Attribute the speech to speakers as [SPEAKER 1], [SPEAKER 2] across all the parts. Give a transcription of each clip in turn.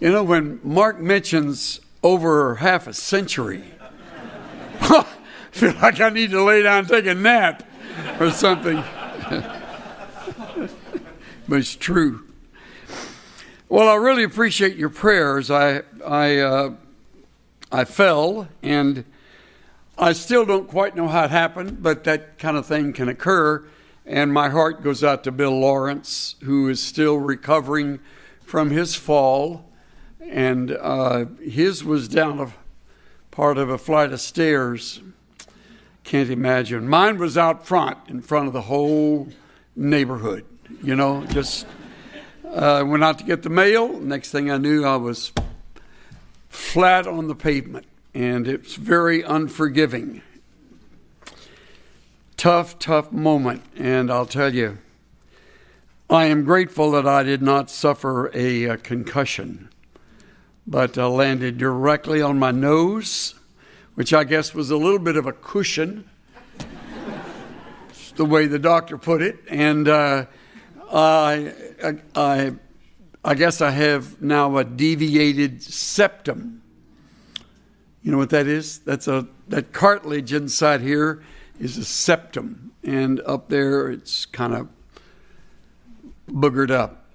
[SPEAKER 1] You know, when Mark mentions over half a century, I feel like I need to lay down and take a nap or something. But it's true. Well, I really appreciate your prayers. I fell, and I still don't quite know how it happened, but that kind of thing can occur. And my heart goes out to Bill Lawrence, who is still recovering from his fall. And his was down a part of a flight of stairs. Can't imagine. Mine was out front, in front of the whole neighborhood. You know, just went out to get the mail. Next thing I knew, I was flat on the pavement. And it's very unforgiving. Tough moment. And I'll tell you, I am grateful that I did not suffer a concussion, but landed directly on my nose, which I guess was a little bit of a cushion, the way the doctor put it. And I guess I have now a deviated septum. You know what that is? That cartilage inside here is a septum, and up there it's kind of boogered up.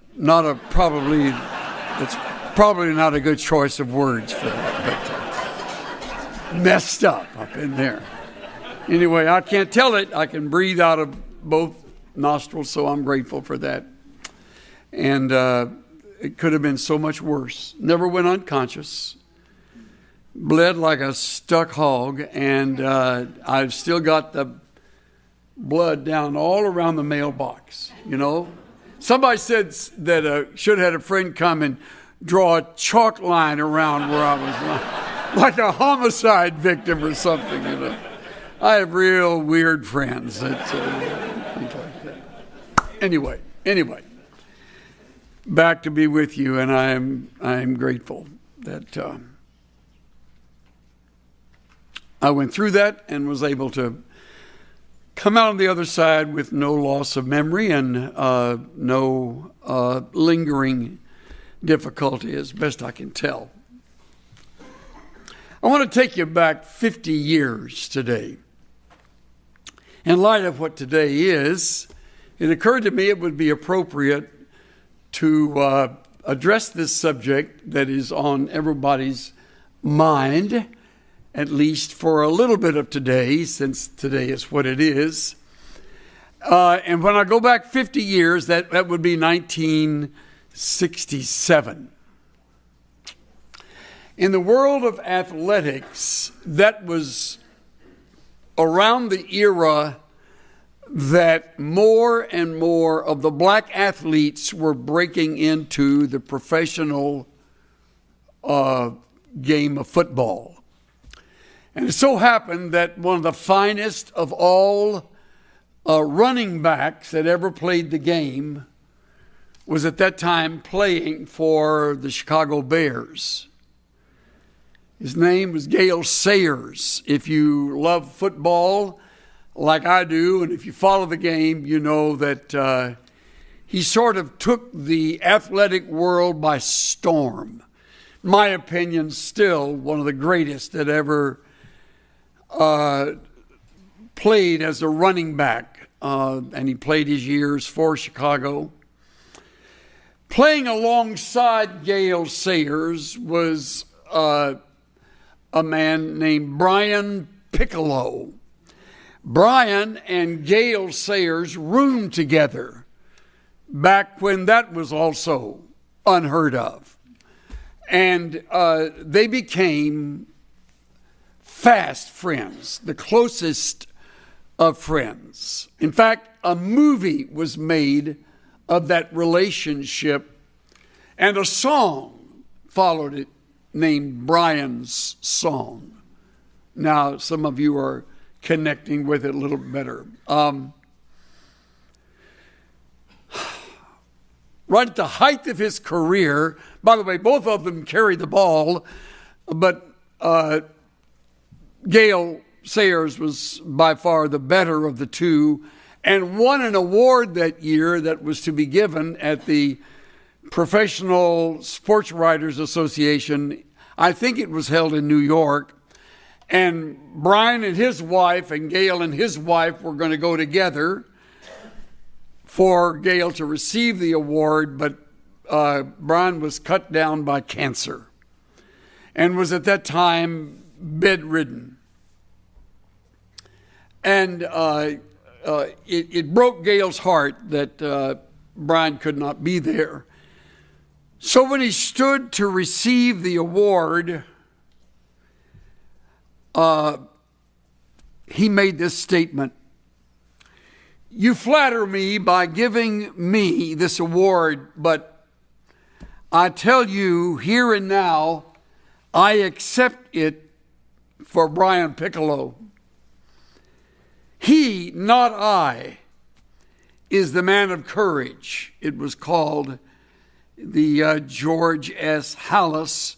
[SPEAKER 1] It's probably not a good choice of words for that, but messed up in there. Anyway, I can't tell it. I can breathe out of both nostrils, so I'm grateful for that. And it could have been so much worse. Never went unconscious. Bled like a stuck hog, and I've still got the blood down all around the mailbox, you know. Somebody said that should have had a friend come and draw a chalk line around where I was, like a homicide victim or something, you know. I have real weird friends that think like that. Anyway, back to be with you, and I am grateful that I went through that and was able to come out on the other side with no loss of memory and no lingering difficulty, as best I can tell. I want to take you back 50 years today. In light of what today is, it occurred to me it would be appropriate to address this subject that is on everybody's mind, at least for a little bit of today, since today is what it is. And when I go back 50 years, that would be 1967. In the world of athletics, that was around the era that more and more of the black athletes were breaking into the professional game of football. And it so happened that one of the finest of all running backs that ever played the game was at that time playing for the Chicago Bears. His name was Gale Sayers. If you love football like I do, and if you follow the game, you know that he sort of took the athletic world by storm. In my opinion, still one of the greatest that ever played as a running back, and he played his years for Chicago. Playing alongside Gale Sayers was a man named Brian Piccolo. Brian and Gale Sayers roomed together back when that was also unheard of. And they became fast friends, the closest of friends. In fact, a movie was made of that relationship, and a song followed it named Brian's Song. Now, some of you are connecting with it a little better. Right at the height of his career, by the way, both of them carried the ball, but Gale Sayers was by far the better of the two and won an award that year that was to be given at the Professional Sports Writers Association. I think it was held in New York. And Brian and his wife and Gail and his wife were going to go together for Gail to receive the award, but Brian was cut down by cancer and was at that time bedridden. And it broke Gail's heart that Brian could not be there. So when he stood to receive the award, he made this statement: "You flatter me by giving me this award, but I tell you here and now, I accept it for Brian Piccolo. He, not I, is the man of courage." It was called the George S. Hallis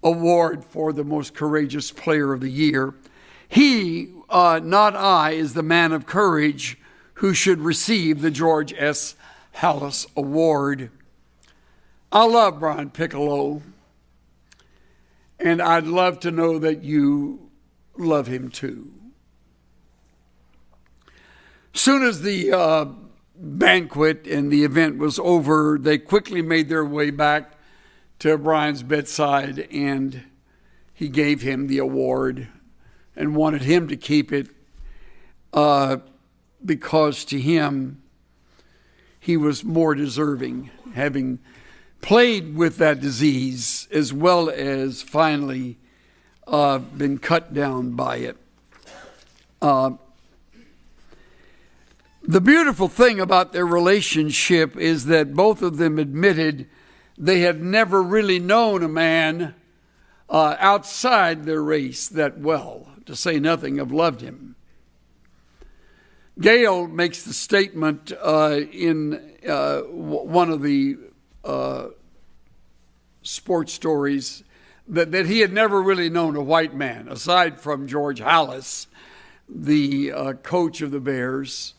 [SPEAKER 1] Award for the most courageous player of the year. He, not I, is the man of courage who should receive the George S. Hallis Award. I love Brian Piccolo, and I'd love to know that you love him too. Soon as the banquet and the event was over, they quickly made their way back to Brian's bedside, and he gave him the award and wanted him to keep it because to him, he was more deserving, having played with that disease as well as finally been cut down by it. The beautiful thing about their relationship is that both of them admitted they had never really known a man outside their race that well, to say nothing of loved him. Gail makes the statement in one of the sports stories that he had never really known a white man, aside from George Hallis, the coach of the Bears,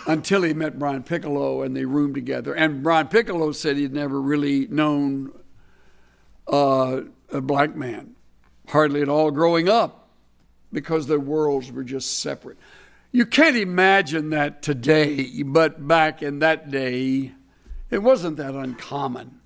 [SPEAKER 1] until he met Brian Piccolo and they roomed together. And Brian Piccolo said he'd never really known a black man, hardly at all growing up, because their worlds were just separate. You can't imagine that today, but back in that day, it wasn't that uncommon.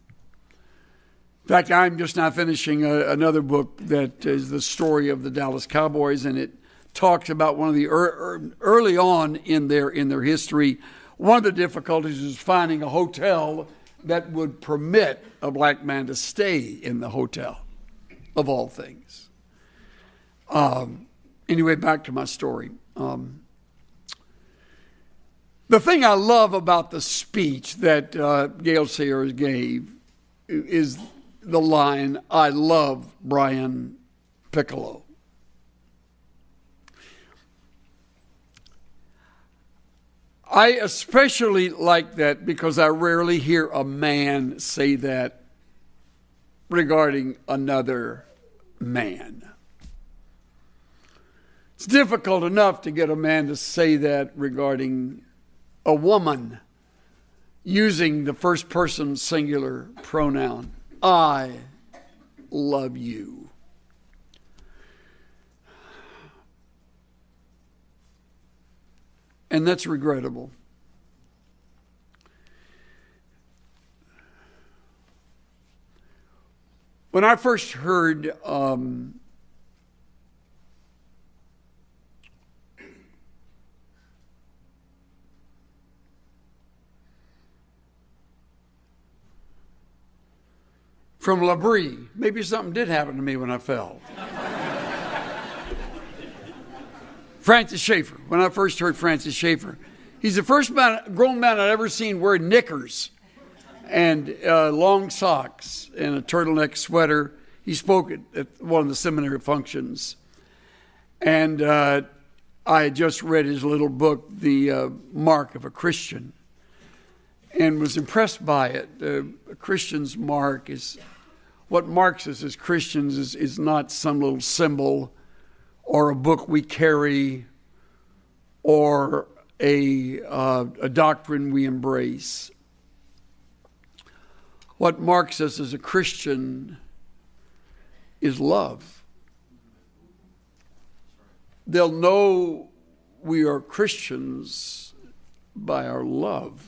[SPEAKER 1] In fact, I'm just now finishing another book that is the story of the Dallas Cowboys, and it talks about one of the early on in their history. One of the difficulties was finding a hotel that would permit a black man to stay in the hotel, of all things. Anyway, back to my story. The thing I love about the speech that Gail Sayers gave is the line, "I love Brian Piccolo." I especially like that because I rarely hear a man say that regarding another man. It's difficult enough to get a man to say that regarding a woman using the first person singular pronoun. I love you. And that's regrettable. When I first heard from Labrie, maybe something did happen to me when I fell. Francis Schaeffer. When I first heard Francis Schaeffer, he's the first grown man I'd ever seen wear knickers and long socks and a turtleneck sweater. He spoke at one of the seminary functions. And I had just read his little book, The Mark of a Christian, and was impressed by it. A Christian's mark is, what marks us as Christians is not some little symbol or a book we carry, or a doctrine we embrace. What marks us as a Christian is love. They'll know we are Christians by our love.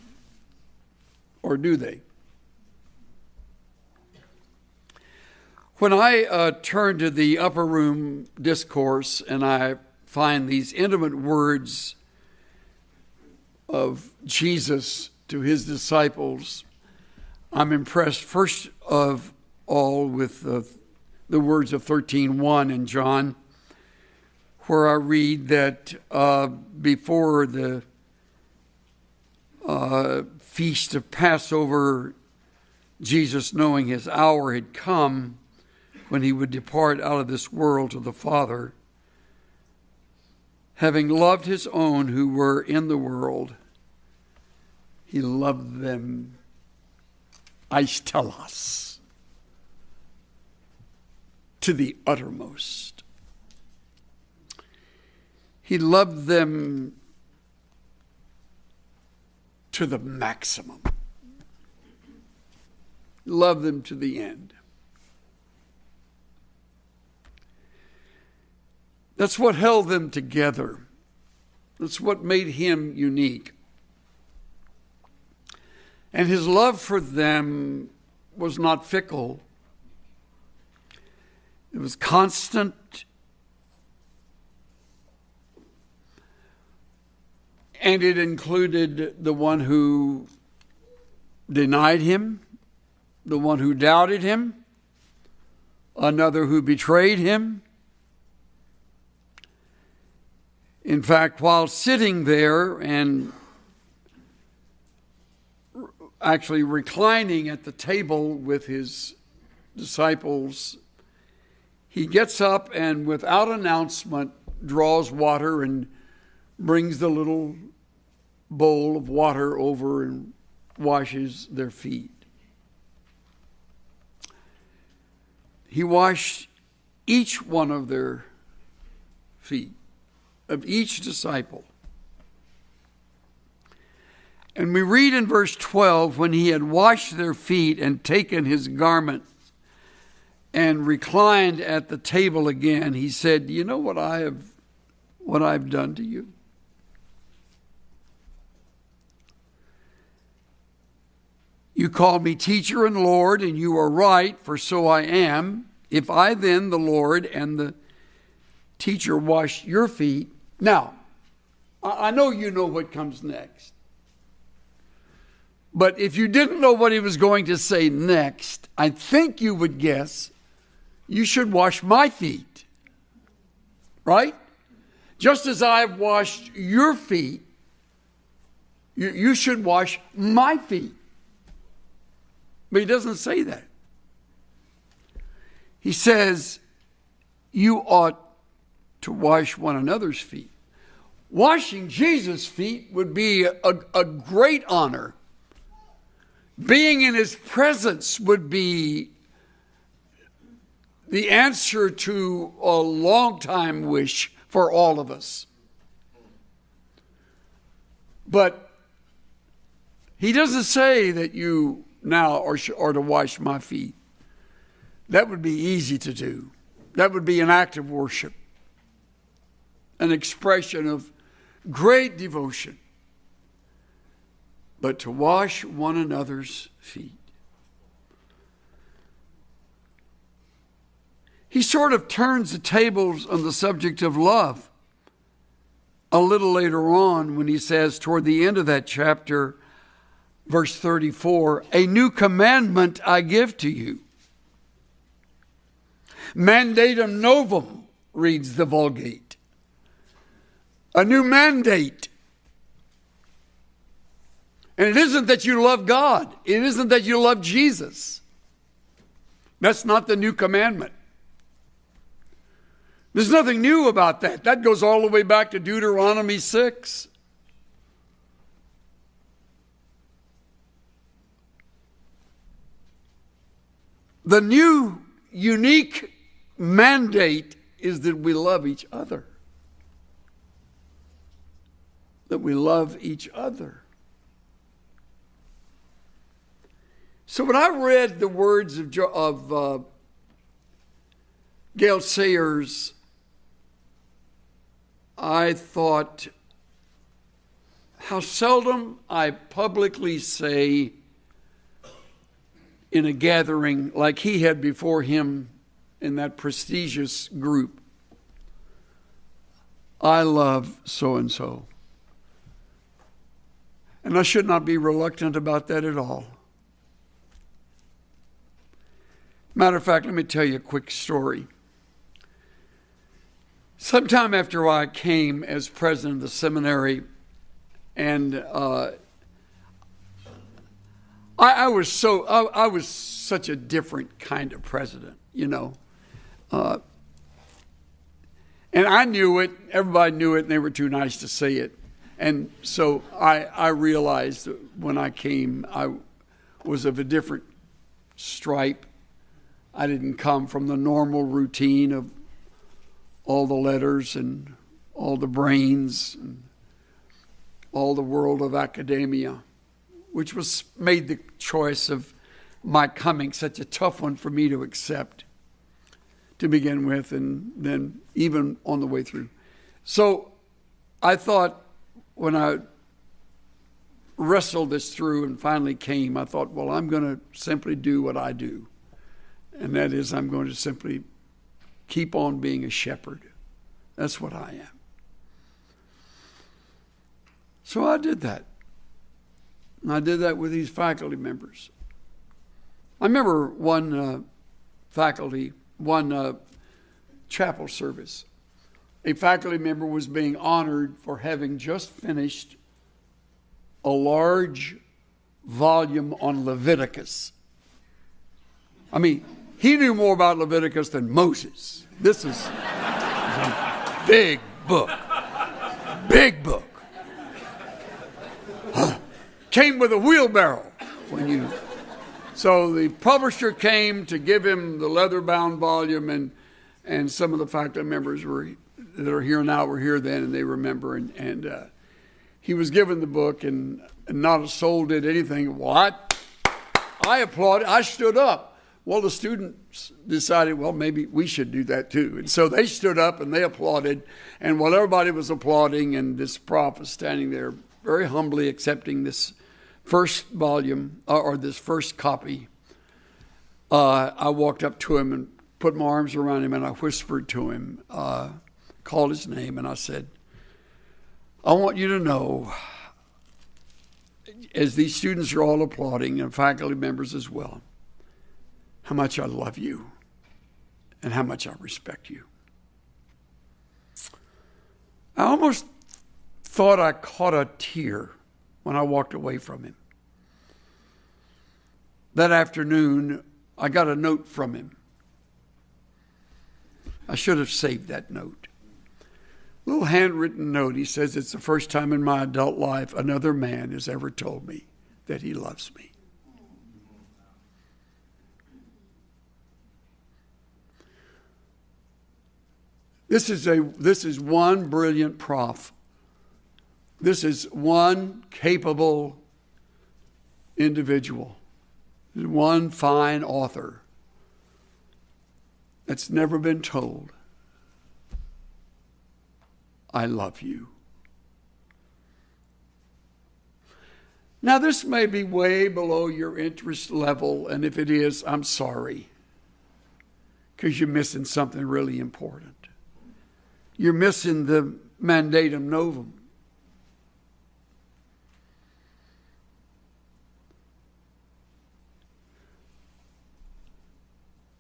[SPEAKER 1] Or do they? When I turn to the upper room discourse and I find these intimate words of Jesus to his disciples, I'm impressed first of all with the words of 13:1 in John, where I read that before the feast of Passover, Jesus, knowing his hour had come when he would depart out of this world to the Father, having loved his own who were in the world, he loved them aistelos, to the uttermost. He loved them to the maximum. Loved them to the end. That's what held them together. That's what made him unique. And his love for them was not fickle. It was constant. And it included the one who denied him, the one who doubted him, another who betrayed him. In fact, while sitting there and actually reclining at the table with his disciples, he gets up and without announcement draws water and brings the little bowl of water over and washes their feet. He washed each one of their feet, of each disciple. And we read in verse 12, when he had washed their feet and taken his garments and reclined at the table again, he said, "Do you know what I've done to you? You call me teacher and Lord, and you are right, for so I am. If I then, the Lord and the teacher, wash your feet." Now, I know you know what comes next. But if you didn't know what he was going to say next, I think you would guess, you should wash my feet. Right? Just as I've washed your feet, you should wash my feet. But he doesn't say that. He says, you ought to wash one another's feet. Washing Jesus' feet would be a great honor. Being in his presence would be the answer to a long-time wish for all of us. But he doesn't say that you now are to wash my feet. That would be easy to do. That would be an act of worship, an expression of great devotion. But to wash one another's feet. He sort of turns the tables on the subject of love a little later on when he says toward the end of that chapter, verse 34, "A new commandment I give to you. Mandatum novum," reads the Vulgate. A new mandate. And it isn't that you love God. It isn't that you love Jesus. That's not the new commandment. There's nothing new about that. That goes all the way back to Deuteronomy 6. The new unique mandate is that we love each other. That we love each other. So when I read the words of Gail Sayers, I thought, how seldom I publicly say in a gathering like he had before him in that prestigious group, I love so-and-so. And I should not be reluctant about that at all. Matter of fact, let me tell you a quick story. Sometime after I came as president of the seminary, and I was such a different kind of president, you know. And I knew it, everybody knew it, and they were too nice to say it. And so I realized that when I came, I was of a different stripe. I didn't come from the normal routine of all the letters and all the brains and all the world of academia, which was made the choice of my coming such a tough one for me to accept to begin with, and then even on the way through. So I thought, when I wrestled this through and finally came, I thought, well, I'm going to simply do what I do. And that is, I'm going to simply keep on being a shepherd. That's what I am. So I did that. And I did that with these faculty members. I remember one chapel service. A faculty member was being honored for having just finished a large volume on Leviticus. I mean, he knew more about Leviticus than Moses. This is a big book. Big book. Came with a wheelbarrow So the publisher came to give him the leather-bound volume, and some of the faculty members that are here now were here then, and they remember. And he was given the book, and not a soul did anything. What? I applauded. I stood up. Well, the students decided, well, maybe we should do that too. And so they stood up and they applauded. And while everybody was applauding, and this prof was standing there very humbly accepting this first volume, or this first copy, I walked up to him and put my arms around him, and I whispered to him, called his name, and I said, I want you to know, as these students are all applauding, and faculty members as well, how much I love you and how much I respect you. I almost thought I caught a tear when I walked away from him. That afternoon, I got a note from him. I should have saved that note. A little handwritten note. He says, it's the first time in my adult life another man has ever told me that he loves me. This is one brilliant prof. This is one capable individual. One fine author that's never been told, I love you. Now, this may be way below your interest level, and if it is, I'm sorry, because you're missing something really important. You're missing the mandatum novum.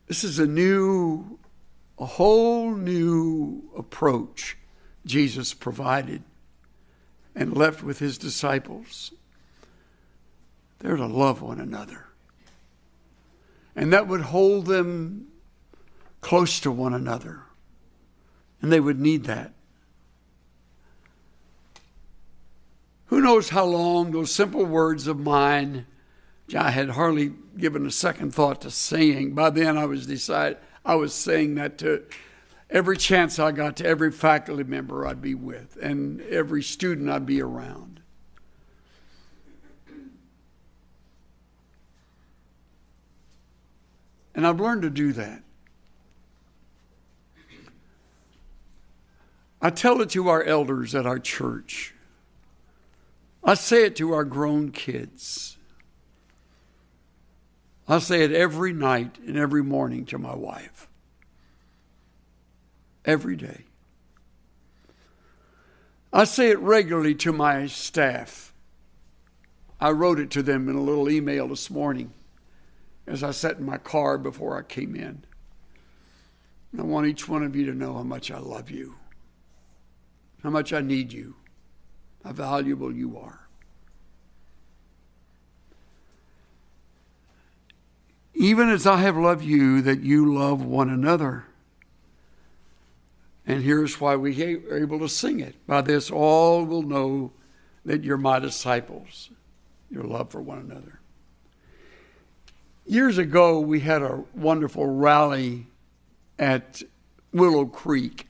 [SPEAKER 1] This is a whole new approach Jesus provided and left with his disciples. They're to love one another. And that would hold them close to one another. And they would need that. Who knows how long those simple words of mine, I had hardly given a second thought to saying. By then I was saying that to every chance I got, to every faculty member I'd be with and every student I'd be around. And I've learned to do that. I tell it to our elders at our church. I say it to our grown kids. I say it every night and every morning to my wife. Every day. I say it regularly to my staff. I wrote it to them in a little email this morning as I sat in my car before I came in. And I want each one of you to know how much I love you, how much I need you, how valuable you are. Even as I have loved you, that you love one another. And here's why we are able to sing it. By this all will know that you're my disciples, your love for one another. Years ago, we had a wonderful rally at Willow Creek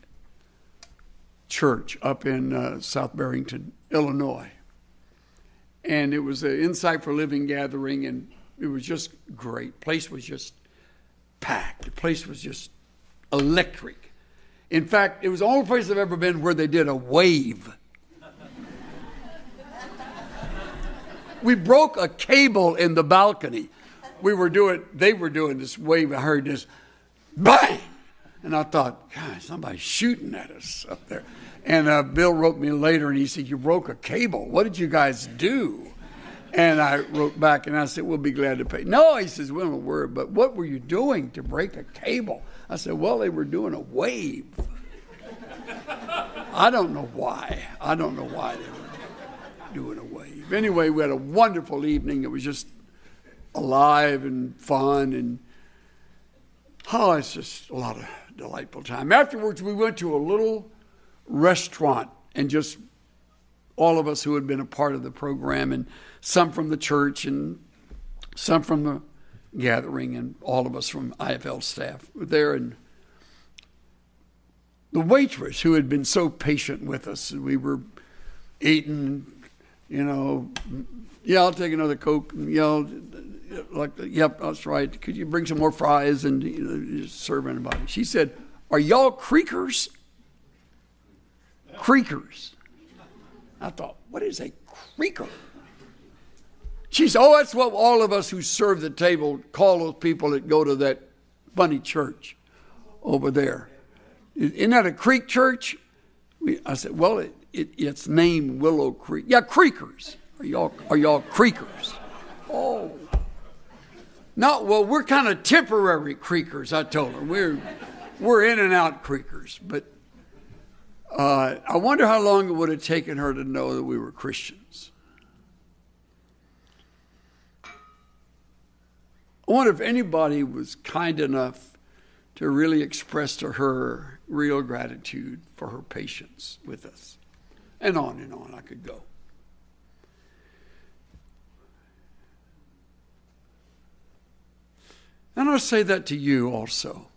[SPEAKER 1] Church up in South Barrington, Illinois. And it was an Insight for Living gathering, and it was just great. The place was just packed. The place was just electric. In fact, it was the only place I've ever been where they did a wave. We broke a cable in the balcony. They were doing this wave. I heard this bang. And I thought, God, somebody's shooting at us up there. And Bill wrote me later and he said, you broke a cable. What did you guys do? And I wrote back and I said, we'll be glad to pay. No, he says, we don't worry, but what were you doing to break a cable? I said, well, they were doing a wave. I don't know why. I don't know why they were doing a wave. Anyway, we had a wonderful evening. It was just alive and fun. And it's just a lot of delightful time. Afterwards, we went to a little restaurant, and just all of us who had been a part of the program, and some from the church and some from the gathering, and all of us from IFL staff were there. And the waitress, who had been so patient with us, and we were eating, yeah, I'll take another Coke, yep, that's right. Could you bring some more fries and just serve anybody? She said, are y'all creakers? Creakers. I thought, what is a creaker? She said, that's what all of us who serve the table call those people that go to that funny church over there. Isn't that a creek church? I said, well, it's named Willow Creek. Yeah, creakers. Are y'all creakers? Oh. No, well, we're kind of temporary creakers, I told her. We're in and out creakers. But I wonder how long it would have taken her to know that we were Christians. I wonder if anybody was kind enough to really express to her real gratitude for her patience with us. And on I could go. And I'll say that to you also.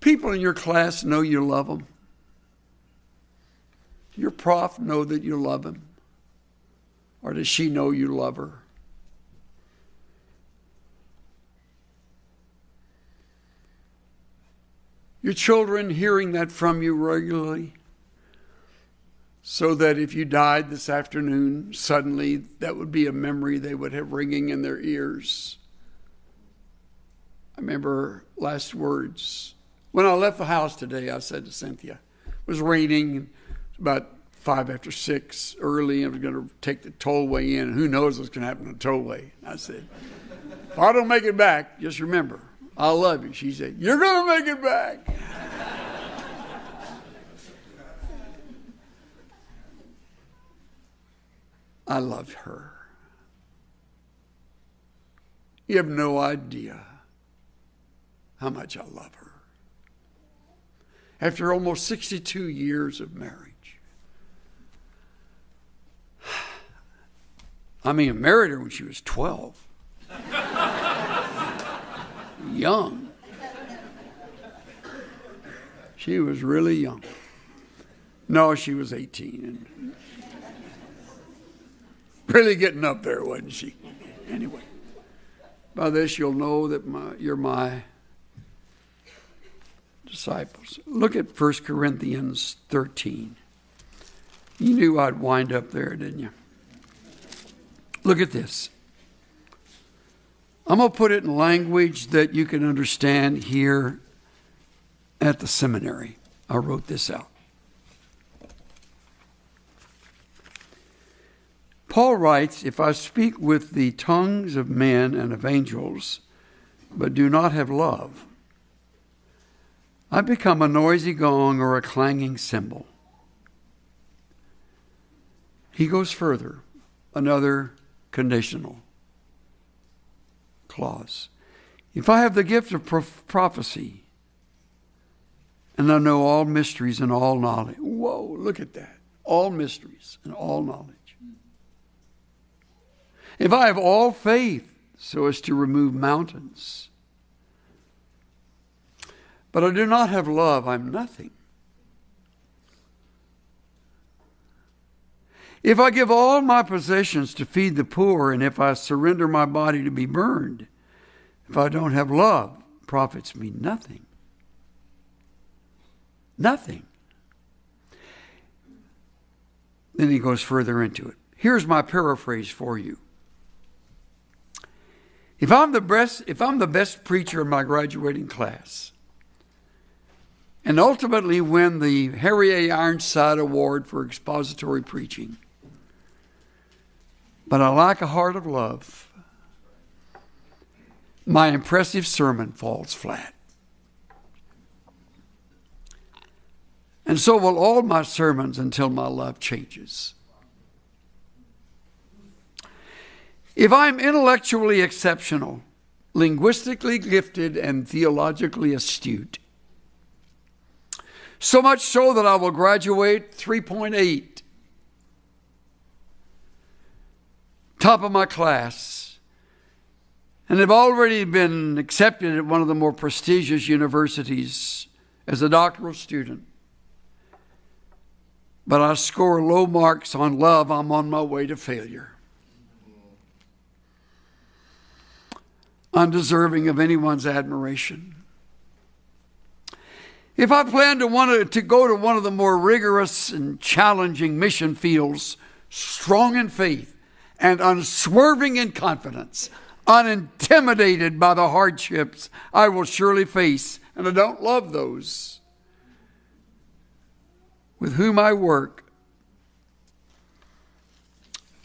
[SPEAKER 1] People in your class know you love them. Your prof know that you love him? Or does she know you love her? Your children hearing that from you regularly, so that if you died this afternoon, suddenly that would be a memory they would have ringing in their ears. I remember last words. When I left the house today, I said to Cynthia, it was raining, it was about 5:05 early, and I was going to take the tollway in, and who knows what's going to happen on the tollway. I said, if I don't make it back, just remember, I love you. She said, you're going to make it back. I love her. You have no idea how much I love her. After almost 62 years of marriage. I married her when she was 12. Young. She was really young. No, she was 18 and really getting up there, wasn't she? Anyway. By this you'll know that you're my disciples. Look at 1 Corinthians 13. You knew I'd wind up there, didn't you? Look at this. I'm going to put it in language that you can understand here at the seminary. I wrote this out. Paul writes, if I speak with the tongues of men and of angels, but do not have love, I become a noisy gong or a clanging cymbal. He goes further, another conditional clause. If I have the gift of prophecy, and I know all mysteries and all knowledge. Whoa, look at that. All mysteries and all knowledge. If I have all faith so as to remove mountains, but I do not have love, I'm nothing. If I give all my possessions to feed the poor, and if I surrender my body to be burned, if I don't have love, it profits me nothing. Nothing. Then he goes further into it. Here's my paraphrase for you. If I'm the best preacher in my graduating class, and ultimately win the Harry A. Ironside Award for expository preaching, but I lack a heart of love, my impressive sermon falls flat. And so will all my sermons until my love changes. If I'm intellectually exceptional, linguistically gifted, and theologically astute, so much so that I will graduate 3.8, top of my class, and have already been accepted at one of the more prestigious universities as a doctoral student, but I score low marks on love, I'm on my way to failure. Undeserving of anyone's admiration. If I plan to go to one of the more rigorous and challenging mission fields, strong in faith and unswerving in confidence, unintimidated by the hardships I will surely face, and I don't love those with whom I work,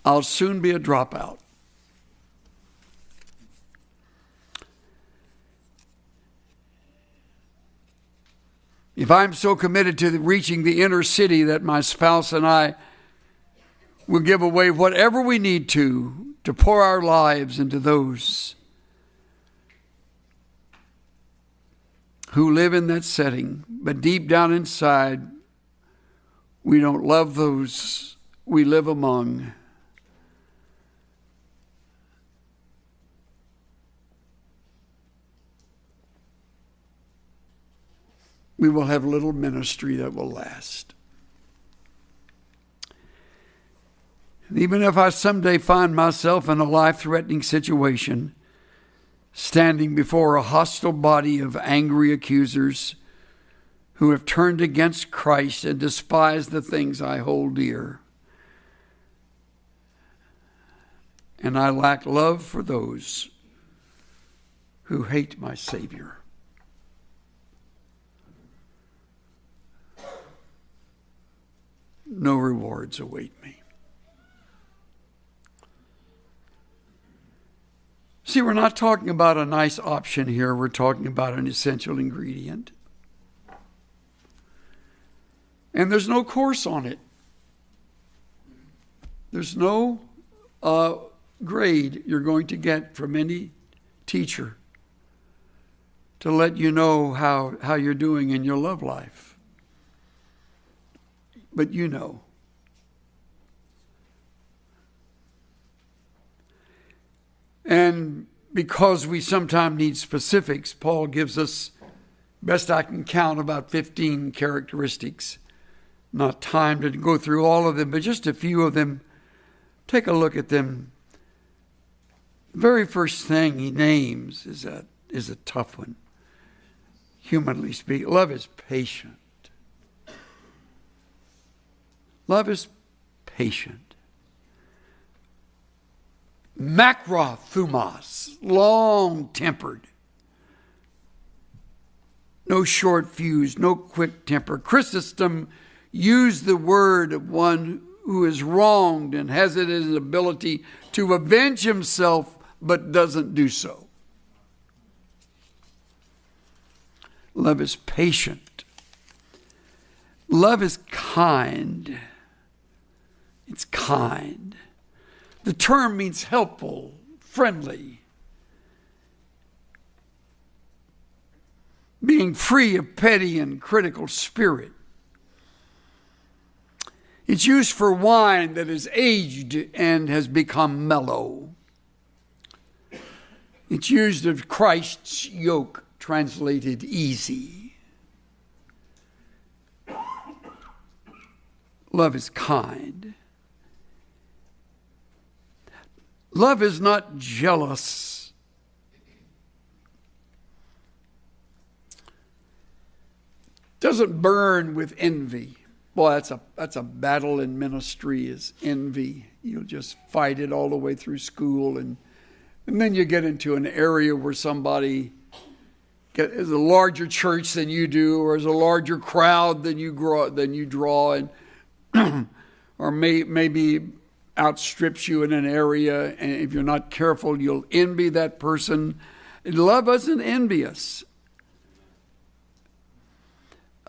[SPEAKER 1] I'll soon be a dropout. If I'm so committed to reaching the inner city that my spouse and I will give away whatever we need to pour our lives into those who live in that setting, but deep down inside, we don't love those we live among. We will have little ministry that will last. And even if I someday find myself in a life-threatening situation, standing before a hostile body of angry accusers who have turned against Christ and despise the things I hold dear, and I lack love for those who hate my Savior, no rewards await me. See, we're not talking about a nice option here. We're talking about an essential ingredient. And there's no course on it. There's no grade you're going to get from any teacher to let you know how you're doing in your love life. But you know. And because we sometimes need specifics, Paul gives us, best I can count, about 15 characteristics. Not time to go through all of them, but just a few of them. Take a look at them The very first thing he names is a tough one, humanly speaking. Love is patient. Love is patient. Makrothumos, long-tempered. No short fuse, no quick temper. Chrysostom used the word of one who is wronged and has it as an ability to avenge himself but doesn't do so. Love is patient. Love is kind. It's kind. The term means helpful, friendly, being free of petty and critical spirit. It's used for wine that is aged and has become mellow. It's used of Christ's yoke, translated easy. Love is kind. Love is not jealous. Doesn't burn with envy. Boy, that's a battle in ministry, is envy. You'll just fight it all the way through school, and then you get into an area where somebody is a larger church than you do, or is a larger crowd than you draw, and or maybe outstrips you in an area, and if you're not careful, you'll envy that person. Love isn't envious.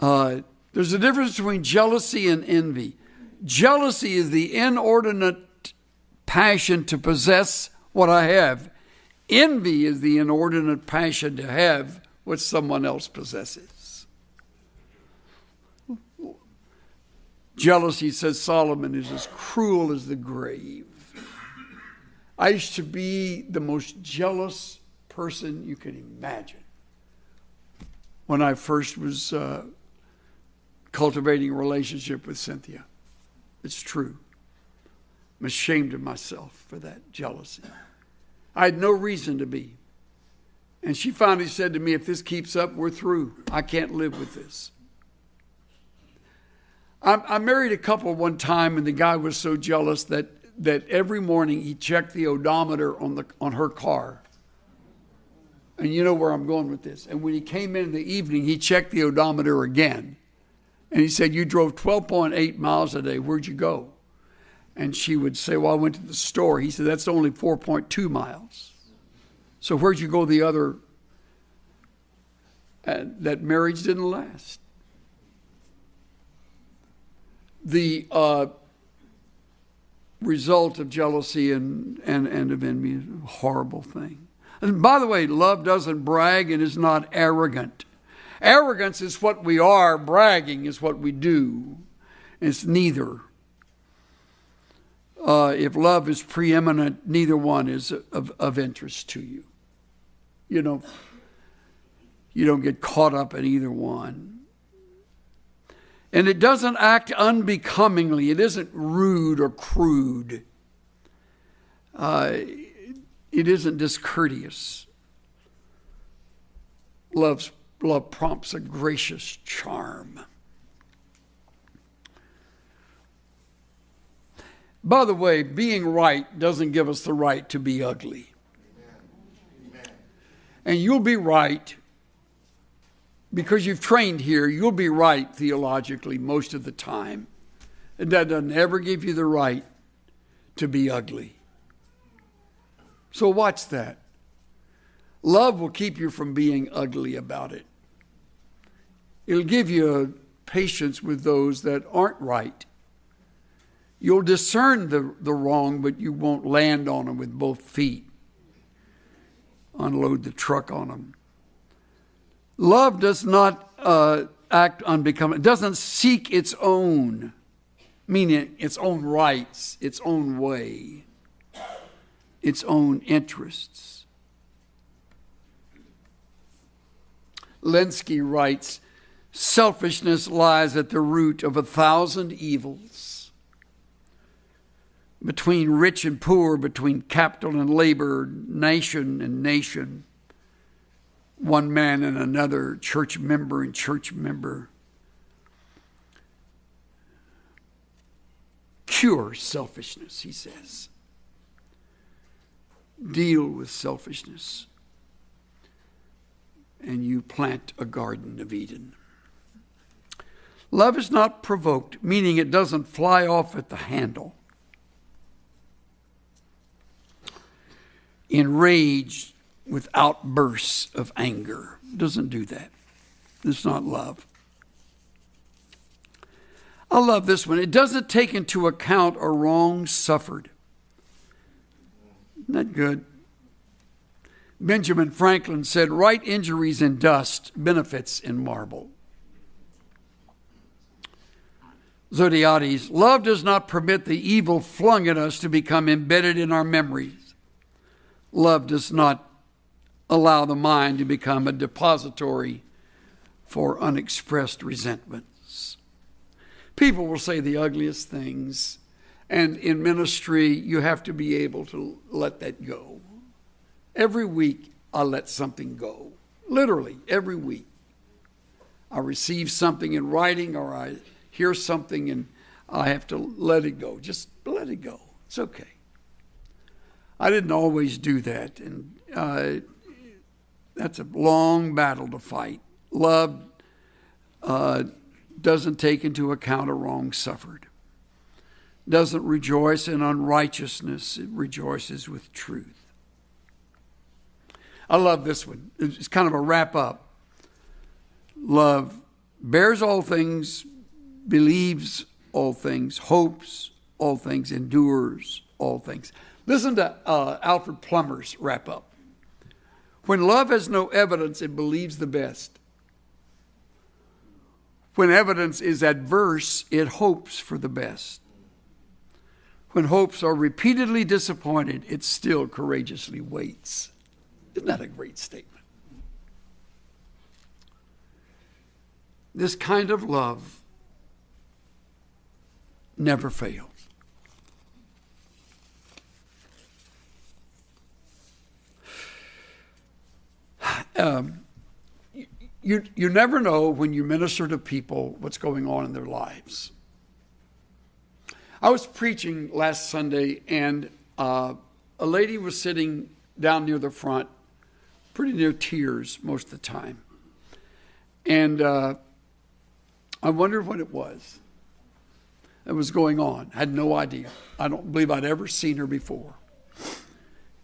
[SPEAKER 1] There's a difference between jealousy and envy. Jealousy is the inordinate passion to possess what I have. Envy is the inordinate passion to have what someone else possesses. Jealousy, says Solomon, is as cruel as the grave. I used to be the most jealous person you can imagine when I first was cultivating a relationship with Cynthia. It's true. I'm ashamed of myself for that jealousy. I had no reason to be. And she finally said to me, if this keeps up, we're through. I can't live with this. I married a couple one time, and the guy was so jealous that every morning he checked the odometer on her car. And you know where I'm going with this. And when he came in the evening, he checked the odometer again. And he said, you drove 12.8 miles a day. Where'd you go? And she would say, well, I went to the store. He said, that's only 4.2 miles. So where'd you go the other? That marriage didn't last. The result of jealousy and of envy is a horrible thing. And by the way, love doesn't brag and is not arrogant. Arrogance is what we are. Bragging is what we do. It's neither. If love is preeminent, neither one is of interest to you. You don't get caught up in either one. And it doesn't act unbecomingly. It isn't rude or crude. It isn't discourteous. Love prompts a gracious charm. By the way, being right doesn't give us the right to be ugly. Amen. And you'll be right because you've trained here. You'll be right theologically most of the time. And that doesn't ever give you the right to be ugly. So watch that. Love will keep you from being ugly about it. It'll give you patience with those that aren't right. You'll discern the wrong, but you won't land on them with both feet. Unload the truck on them. Love does not act unbecoming. It doesn't seek its own, meaning its own rights, its own way, its own interests. Lenski writes, selfishness lies at the root of 1,000 evils. between rich and poor, between capital and labor, nation and nation, one man and another, church member and church member. Cure selfishness, he says. Deal with selfishness, and you plant a garden of Eden. Love is not provoked, meaning it doesn't fly off at the handle. Enraged with outbursts of anger. It doesn't do that. It's not love. I love this one. It doesn't take into account a wrong suffered. Isn't that good? Benjamin Franklin said, right injuries in dust, benefits in marble. Zodiades, love does not permit the evil flung at us to become embedded in our memories. Love does not allow the mind to become a depository for unexpressed resentments. People will say the ugliest things, and in ministry, you have to be able to let that go. Every week, I let something go. Literally, every week. I receive something in writing, or I hear something and I have to let it go. Just let it go. It's okay. I didn't always do that, and that's a long battle to fight. Love doesn't take into account a wrong suffered. Doesn't rejoice in unrighteousness. It rejoices with truth. I love this one. It's kind of a wrap up. Love bears all things, believes all things, hopes all things, endures all things. Listen to Alfred Plummer's wrap up. When love has no evidence, it believes the best. When evidence is adverse, it hopes for the best. When hopes are repeatedly disappointed, it still courageously waits. Isn't that a great statement? This kind of love never fails. You never know when you minister to people what's going on in their lives. I was preaching last Sunday, and a lady was sitting down near the front, pretty near tears most of the time. And I wondered what it was that was going on. I had no idea. I don't believe I'd ever seen her before.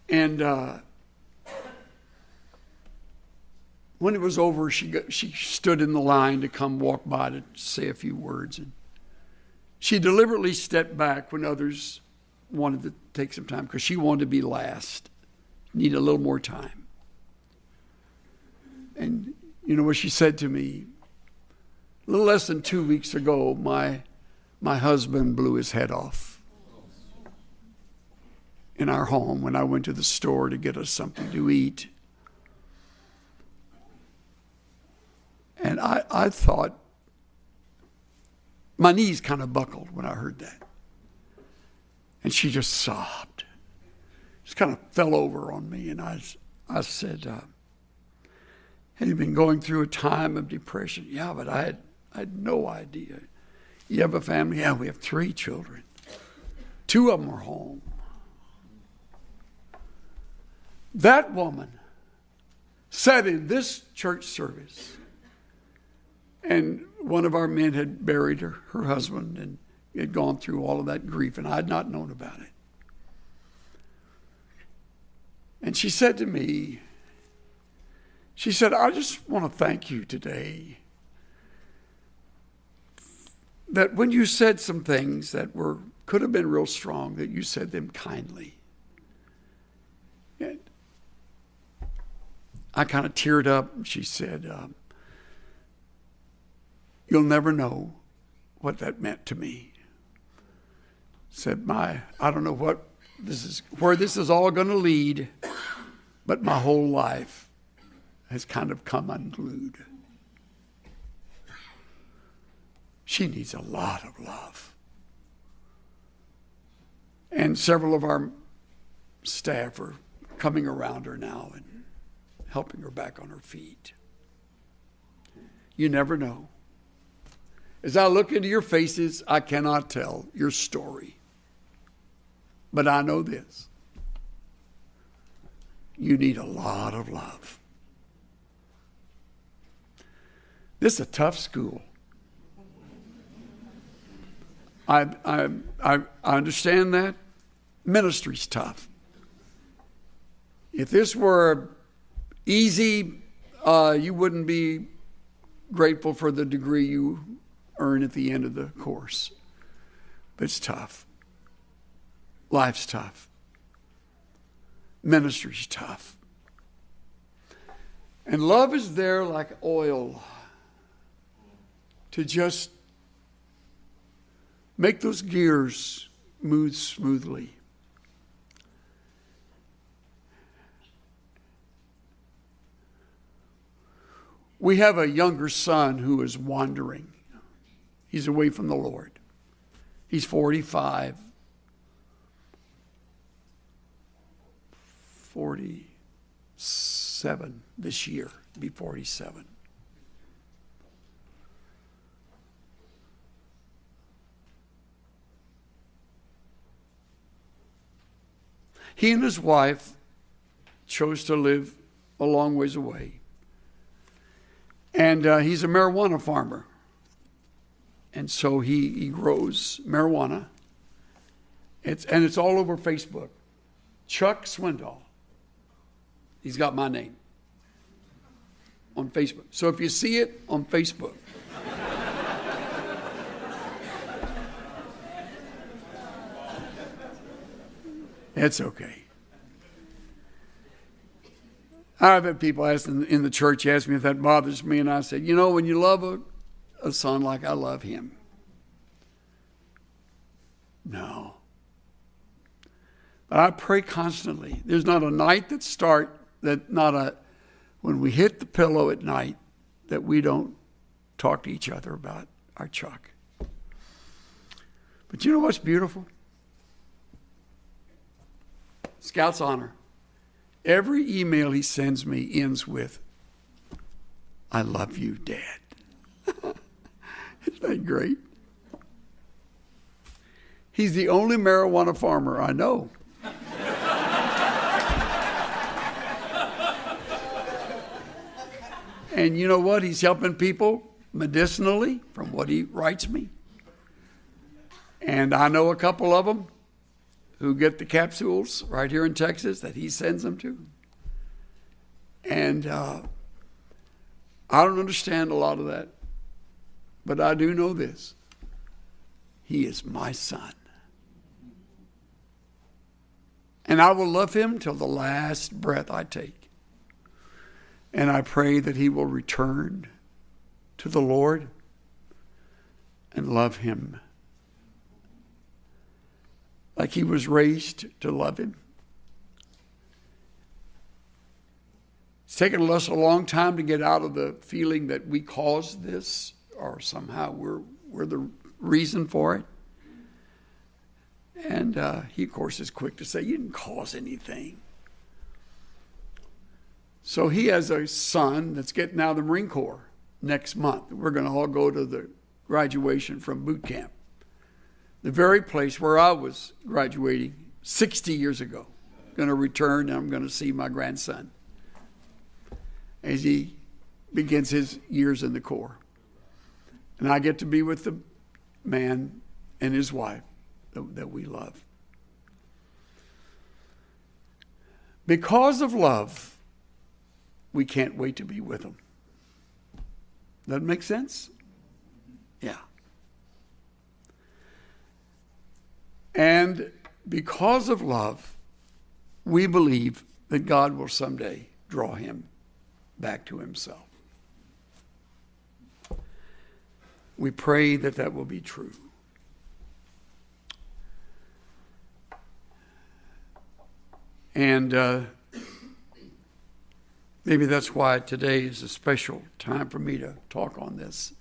[SPEAKER 1] And when it was over, she stood in the line to come walk by to say a few words. And she deliberately stepped back when others wanted to take some time because she wanted to be last, need a little more time. And you know what she said to me? A little less than 2 weeks ago, my husband blew his head off in our home when I went to the store to get us something to eat. And I thought, my knees kind of buckled when I heard that. And she just sobbed. Just kind of fell over on me. And I said, have you been going through a time of depression? Yeah, but I had no idea. You have a family? Yeah, we have 3 children. 2 of them are home. That woman sat in this church service, and one of our men had buried her husband, and had gone through all of that grief, and I had not known about it. And she said to me, she said, I just want to thank you today that when you said some things that could have been real strong, that you said them kindly. And I kind of teared up, and she said, you'll never know what that meant to me. Said, I don't know where this is all going to lead, but my whole life has kind of come unglued. She needs a lot of love. And several of our staff are coming around her now and helping her back on her feet. You never know. As I look into your faces, I cannot tell your story. But I know this. You need a lot of love. This is a tough school. I understand that. Ministry's tough. If this were easy, you wouldn't be grateful for the degree you earn at the end of the course. But it's tough. Life's tough. Ministry's tough. And love is there like oil to just make those gears move smoothly. We have a younger son who is wandering. He's away from the Lord. He's 45. 47 this year. Be 47. He and his wife chose to live a long ways away. And he's a marijuana farmer. And so he grows marijuana. It's all over Facebook. Chuck Swindoll. He's got my name on Facebook. So if you see it on Facebook, it's okay. I've had people ask in the church, ask me if that bothers me, and I said, you know, when you love a son like I love him, no. But I pray constantly. There's not a night when we hit the pillow at night, that we don't talk to each other about our Chuck. But you know what's beautiful? Scout's honor. Every email he sends me ends with, I love you, Dad. Isn't that great? He's the only marijuana farmer I know. And you know what? He's helping people medicinally from what he writes me. And I know a couple of them who get the capsules right here in Texas that he sends them to. And I don't understand a lot of that. But I do know this. He is my son. And I will love him till the last breath I take. And I pray that he will return to the Lord and love him like he was raised to love him. It's taken us a long time to get out of the feeling that we caused this, or somehow we're the reason for it. And he, of course, is quick to say, you didn't cause anything. So he has a son that's getting out of the Marine Corps next month. We're going to all go to the graduation from boot camp. The very place where I was graduating 60 years ago. Going to return, and I'm going to see my grandson as he begins his years in the Corps. And I get to be with the man and his wife that we love. Because of love, we can't wait to be with them. Does that make sense? Yeah. And because of love, we believe that God will someday draw him back to himself. We pray that that will be true. And maybe that's why today is a special time for me to talk on this,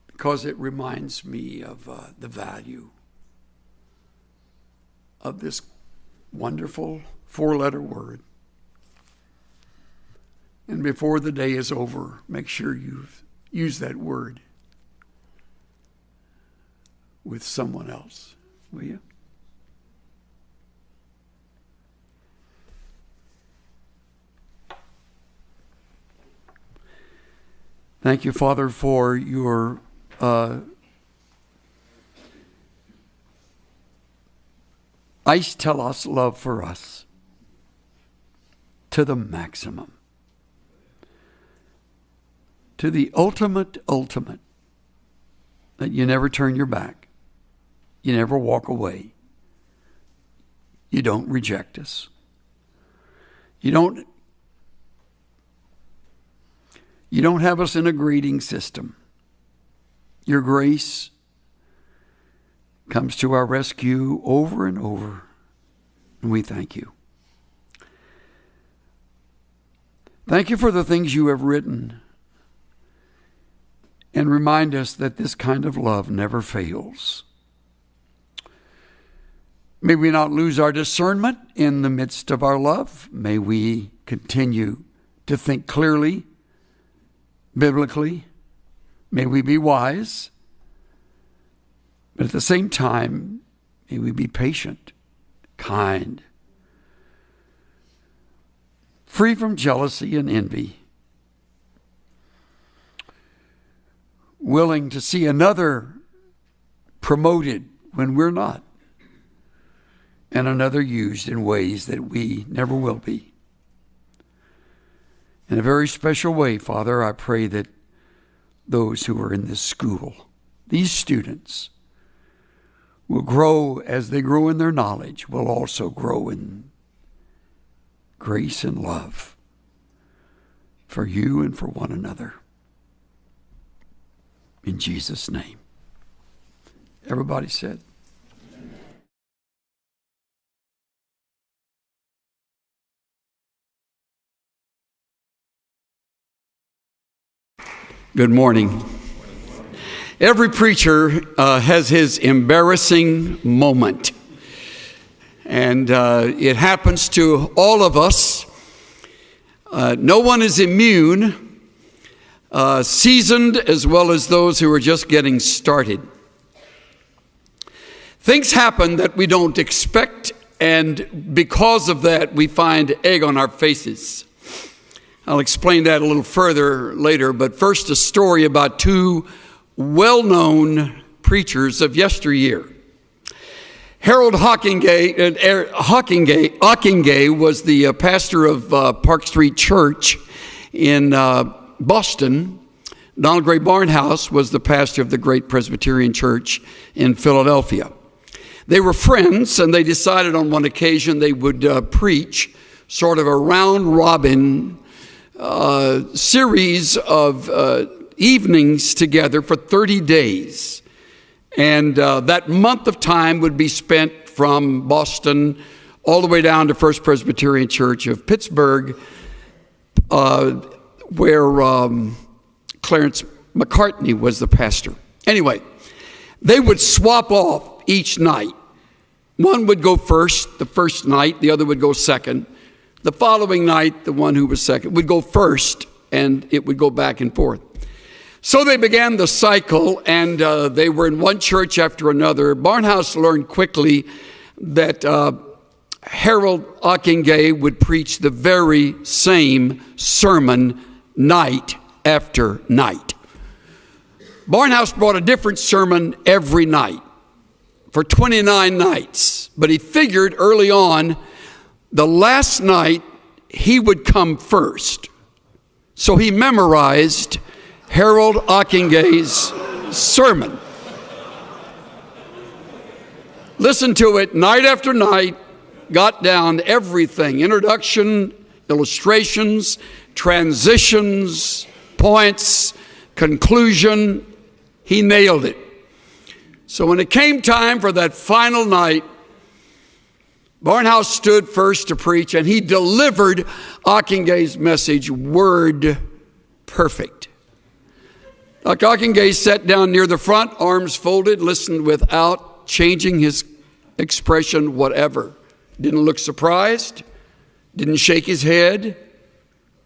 [SPEAKER 1] because it reminds me of the value of this wonderful four-letter word. And before the day is over, make sure you use that word with someone else, will you? Thank you, Father, for your telos love for us to the maximum, to the ultimate, that you never turn your back, you never walk away, you don't reject us, you don't have us in a grading system. Your grace comes to our rescue over and over, and we thank you. Thank you for the things you have written, and remind us that this kind of love never fails. May we not lose our discernment in the midst of our love. May we continue to think clearly, biblically. May we be wise, but at the same time, may we be patient, kind, free from jealousy and envy, willing to see another promoted when we're not, and another used in ways that we never will be. In a very special way, Father, I pray that those who are in this school, these students, will grow as they grow in their knowledge, will also grow in grace and love for you and for one another. In Jesus' name. Everybody said. Good morning. Every preacher has his embarrassing moment. And it happens to all of us. No one is immune, seasoned as well as those who are just getting started. Things happen that we don't expect, and because of that, we find egg on our faces. I'll explain that a little further later, but first a story about two well-known preachers of yesteryear. Harold Hockingham was the pastor of Park Street Church in Boston. Donald Gray Barnhouse was the pastor of the Great Presbyterian Church in Philadelphia. They were friends, and they decided on one occasion they would preach sort of a round-robin series of evenings together for 30 days. And that month of time would be spent from Boston all the way down to First Presbyterian Church of Pittsburgh, where Clarence McCartney was the pastor. Anyway, they would swap off each night. One would go first, the first night, the other would go second. The following night, the one who was second would go first, and it would go back and forth. So they began the cycle, and they were in one church after another. Barnhouse learned quickly that Harold Hockingham would preach the very same sermon night after night. Barnhouse brought a different sermon every night for 29 nights. But he figured early on, the last night he would come first. So he memorized Harold Hockingham's sermon. Listened to it night after night, got down everything, introduction, illustrations, transitions, points, conclusion. He nailed it. So when it came time for that final night, Barnhouse stood first to preach, and he delivered Hockingham's message word perfect. Dr. Hockingham sat down near the front, arms folded, listened without changing his expression, whatever. Didn't look surprised, didn't shake his head,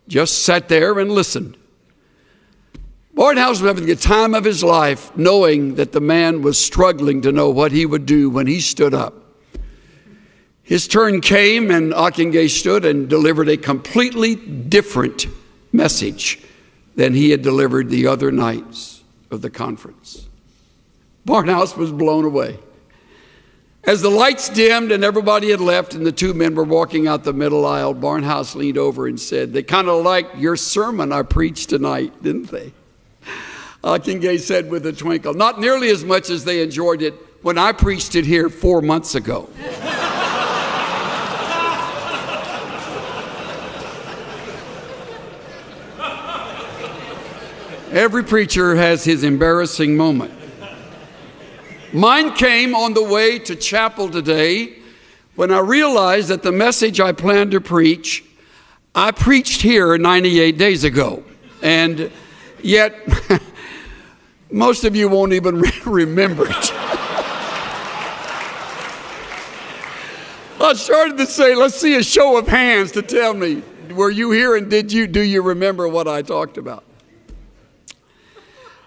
[SPEAKER 1] just sat there and listened. Barnhouse was having the time of his life, knowing that the man was struggling to know what he would do when he stood up. His turn came, and Ockingay stood and delivered a completely different message than he had delivered the other nights of the conference. Barnhouse was blown away. As the lights dimmed and everybody had left and the two men were walking out the middle aisle, Barnhouse leaned over and said, "They kind of liked your sermon I preached tonight, didn't they?" Ockingay said with a twinkle, "Not nearly as much as they enjoyed it when I preached it here 4 months ago." Every preacher has his embarrassing moment. Mine came on the way to chapel today when I realized that the message I planned to preach, I preached here 98 days ago. And yet, most of you won't even remember it. I started to say, let's see a show of hands to tell me, were you here and do you remember what I talked about?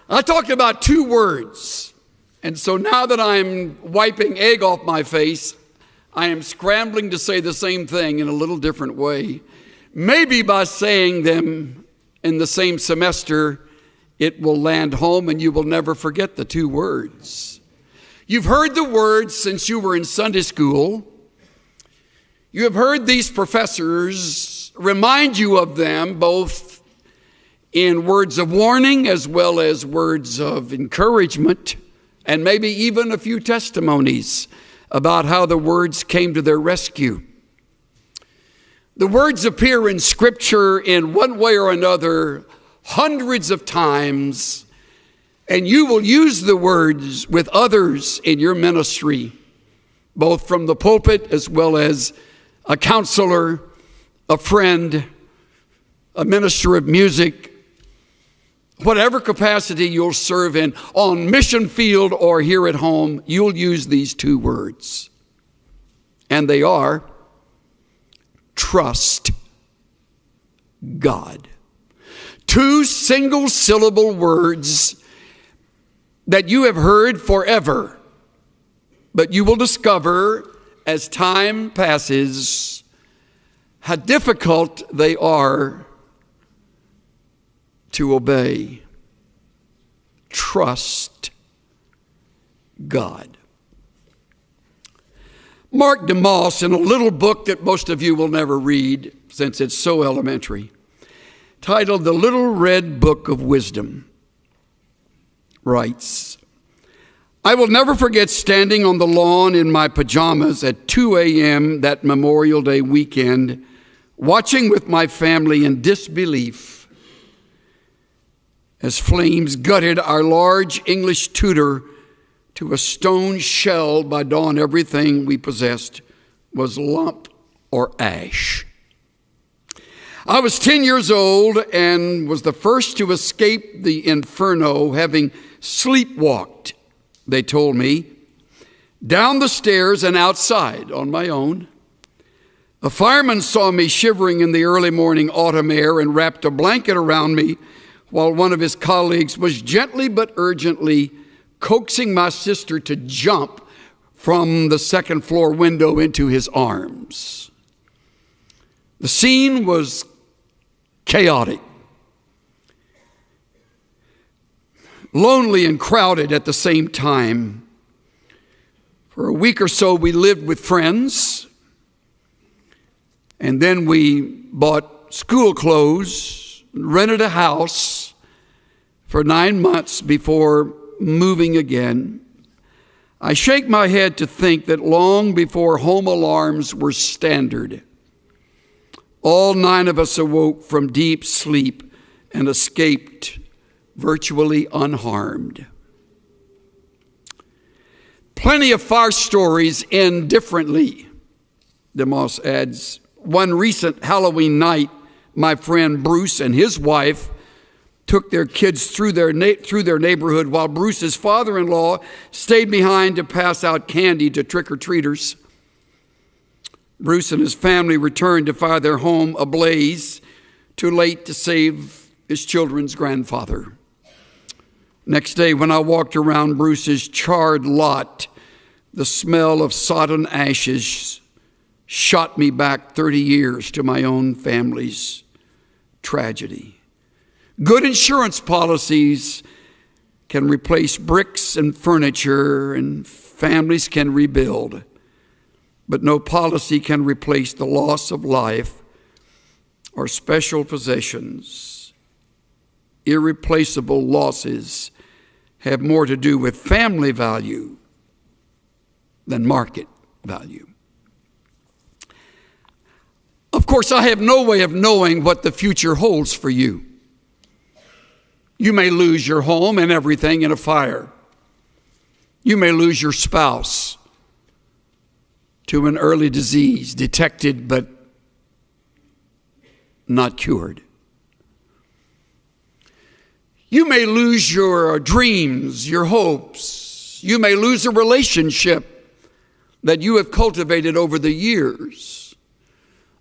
[SPEAKER 1] I talked about 2 words. And so now that I'm wiping egg off my face, I am scrambling to say the same thing in a little different way. Maybe by saying them in the same semester, it will land home and you will never forget the 2 words. You've heard the words since you were in Sunday school. You have heard these professors remind you of them both in words of warning as well as words of encouragement, and maybe even a few testimonies about how the words came to their rescue. The words appear in Scripture in one way or another hundreds of times, and you will use the words with others in your ministry, both from the pulpit as well as a counselor, a friend, a minister of music, whatever capacity you'll serve in, on mission field or here at home, you'll use these 2 words. And they are, trust God. 2 single-syllable words that you have heard forever, but you will discover as time passes how difficult they are to obey. Trust God. Mark DeMoss, in a little book that most of you will never read since it's so elementary, titled The Little Red Book of Wisdom, writes, "I will never forget standing on the lawn in my pajamas at 2 a.m. that Memorial Day weekend, watching with my family in disbelief as flames gutted our large English tutor to a stone shell. By dawn, everything we possessed was lump or ash. I was 10 years old and was the first to escape the inferno, having sleepwalked, they told me, down the stairs and outside on my own. A fireman saw me shivering in the early morning autumn air and wrapped a blanket around me, while one of his colleagues was gently but urgently coaxing my sister to jump from the second floor window into his arms. The scene was chaotic, lonely and crowded at the same time. For a week or so, we lived with friends, and then we bought school clothes, rented a house for 9 months before moving again. I shake my head to think that long before home alarms were standard, all 9 of us awoke from deep sleep and escaped virtually unharmed. Plenty of fire stories end differently, DeMoss adds. One recent Halloween night, my friend Bruce and his wife took their kids through their neighborhood while Bruce's father-in-law stayed behind to pass out candy to trick-or-treaters. Bruce and his family returned to find their home ablaze, too late to save his children's grandfather. Next day, when I walked around Bruce's charred lot, the smell of sodden ashes shot me back 30 years to my own family's tragedy. Good insurance policies can replace bricks and furniture, and families can rebuild, but no policy can replace the loss of life or special possessions. Irreplaceable losses have more to do with family value than market value. Of course, I have no way of knowing what the future holds for you. You may lose your home and everything in a fire. You may lose your spouse to an early disease, detected but not cured. You may lose your dreams, your hopes. You may lose a relationship that you have cultivated over the years.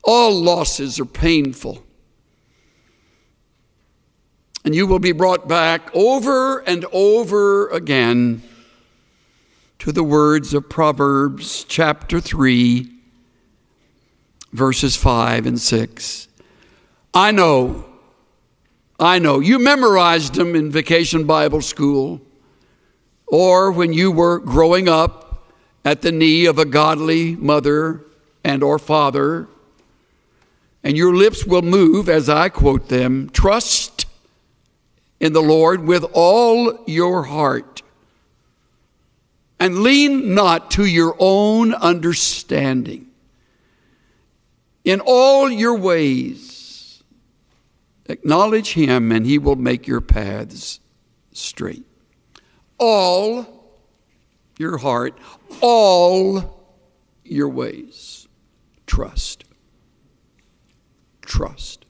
[SPEAKER 1] All losses are painful. And you will be brought back over and over again to the words of Proverbs chapter 3, verses 5 and 6. I know. You memorized them in Vacation Bible School or when you were growing up at the knee of a godly mother and or father, and your lips will move as I quote them. Trust in the Lord with all your heart, and lean not to your own understanding. In all your ways, acknowledge him, and he will make your paths straight. All your heart, all your ways. Trust. Trust.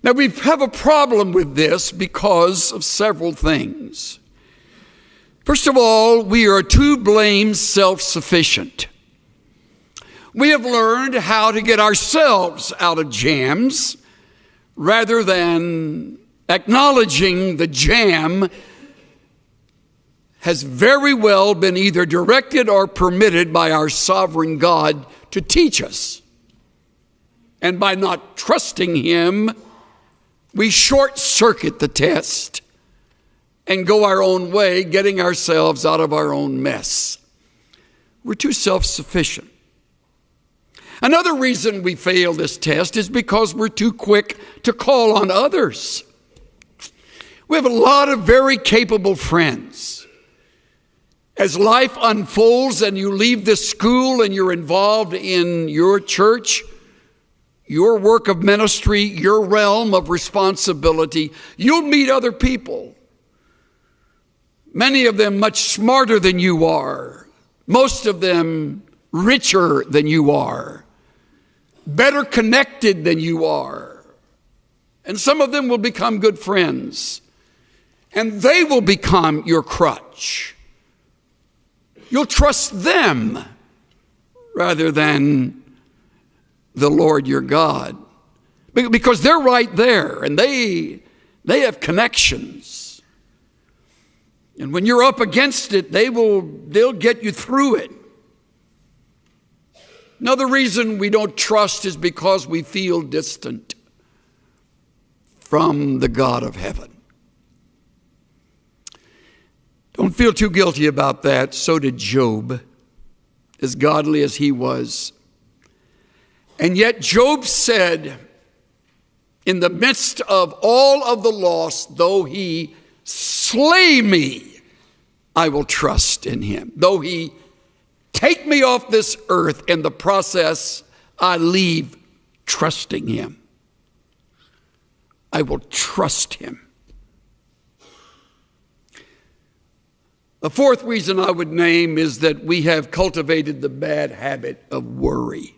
[SPEAKER 1] Now, we have a problem with this because of several things. First of all, we are too blamed self-sufficient. We have learned how to get ourselves out of jams rather than acknowledging the jam has very well been either directed or permitted by our sovereign God to teach us. And by not trusting him, we short-circuit the test and go our own way, getting ourselves out of our own mess. We're too self-sufficient. Another reason we fail this test is because we're too quick to call on others. We have a lot of very capable friends. As life unfolds and you leave this school and you're involved in your church, your work of ministry, your realm of responsibility, you'll meet other people. Many of them much smarter than you are. Most of them richer than you are. Better connected than you are. And some of them will become good friends. And they will become your crutch. You'll trust them rather than the Lord your God. Because they're right there and they have connections. And when you're up against it, they'll get you through it. Another reason we don't trust is because we feel distant from the God of heaven. Don't feel too guilty about that. So did Job, as godly as he was. And yet Job said, in the midst of all of the loss, though he slay me, I will trust in him. Though he take me off this earth, in the process, I leave trusting him. I will trust him. The fourth reason I would name is that we have cultivated the bad habit of worry.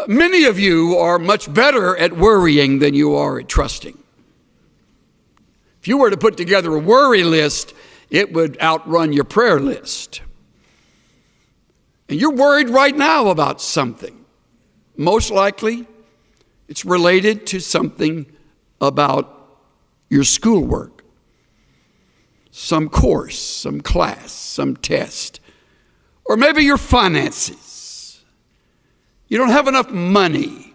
[SPEAKER 1] Many of you are much better at worrying than you are at trusting. If you were to put together a worry list, it would outrun your prayer list. And you're worried right now about something. Most likely, it's related to something about your schoolwork, some course, some class, some test, or maybe your finances. You don't have enough money.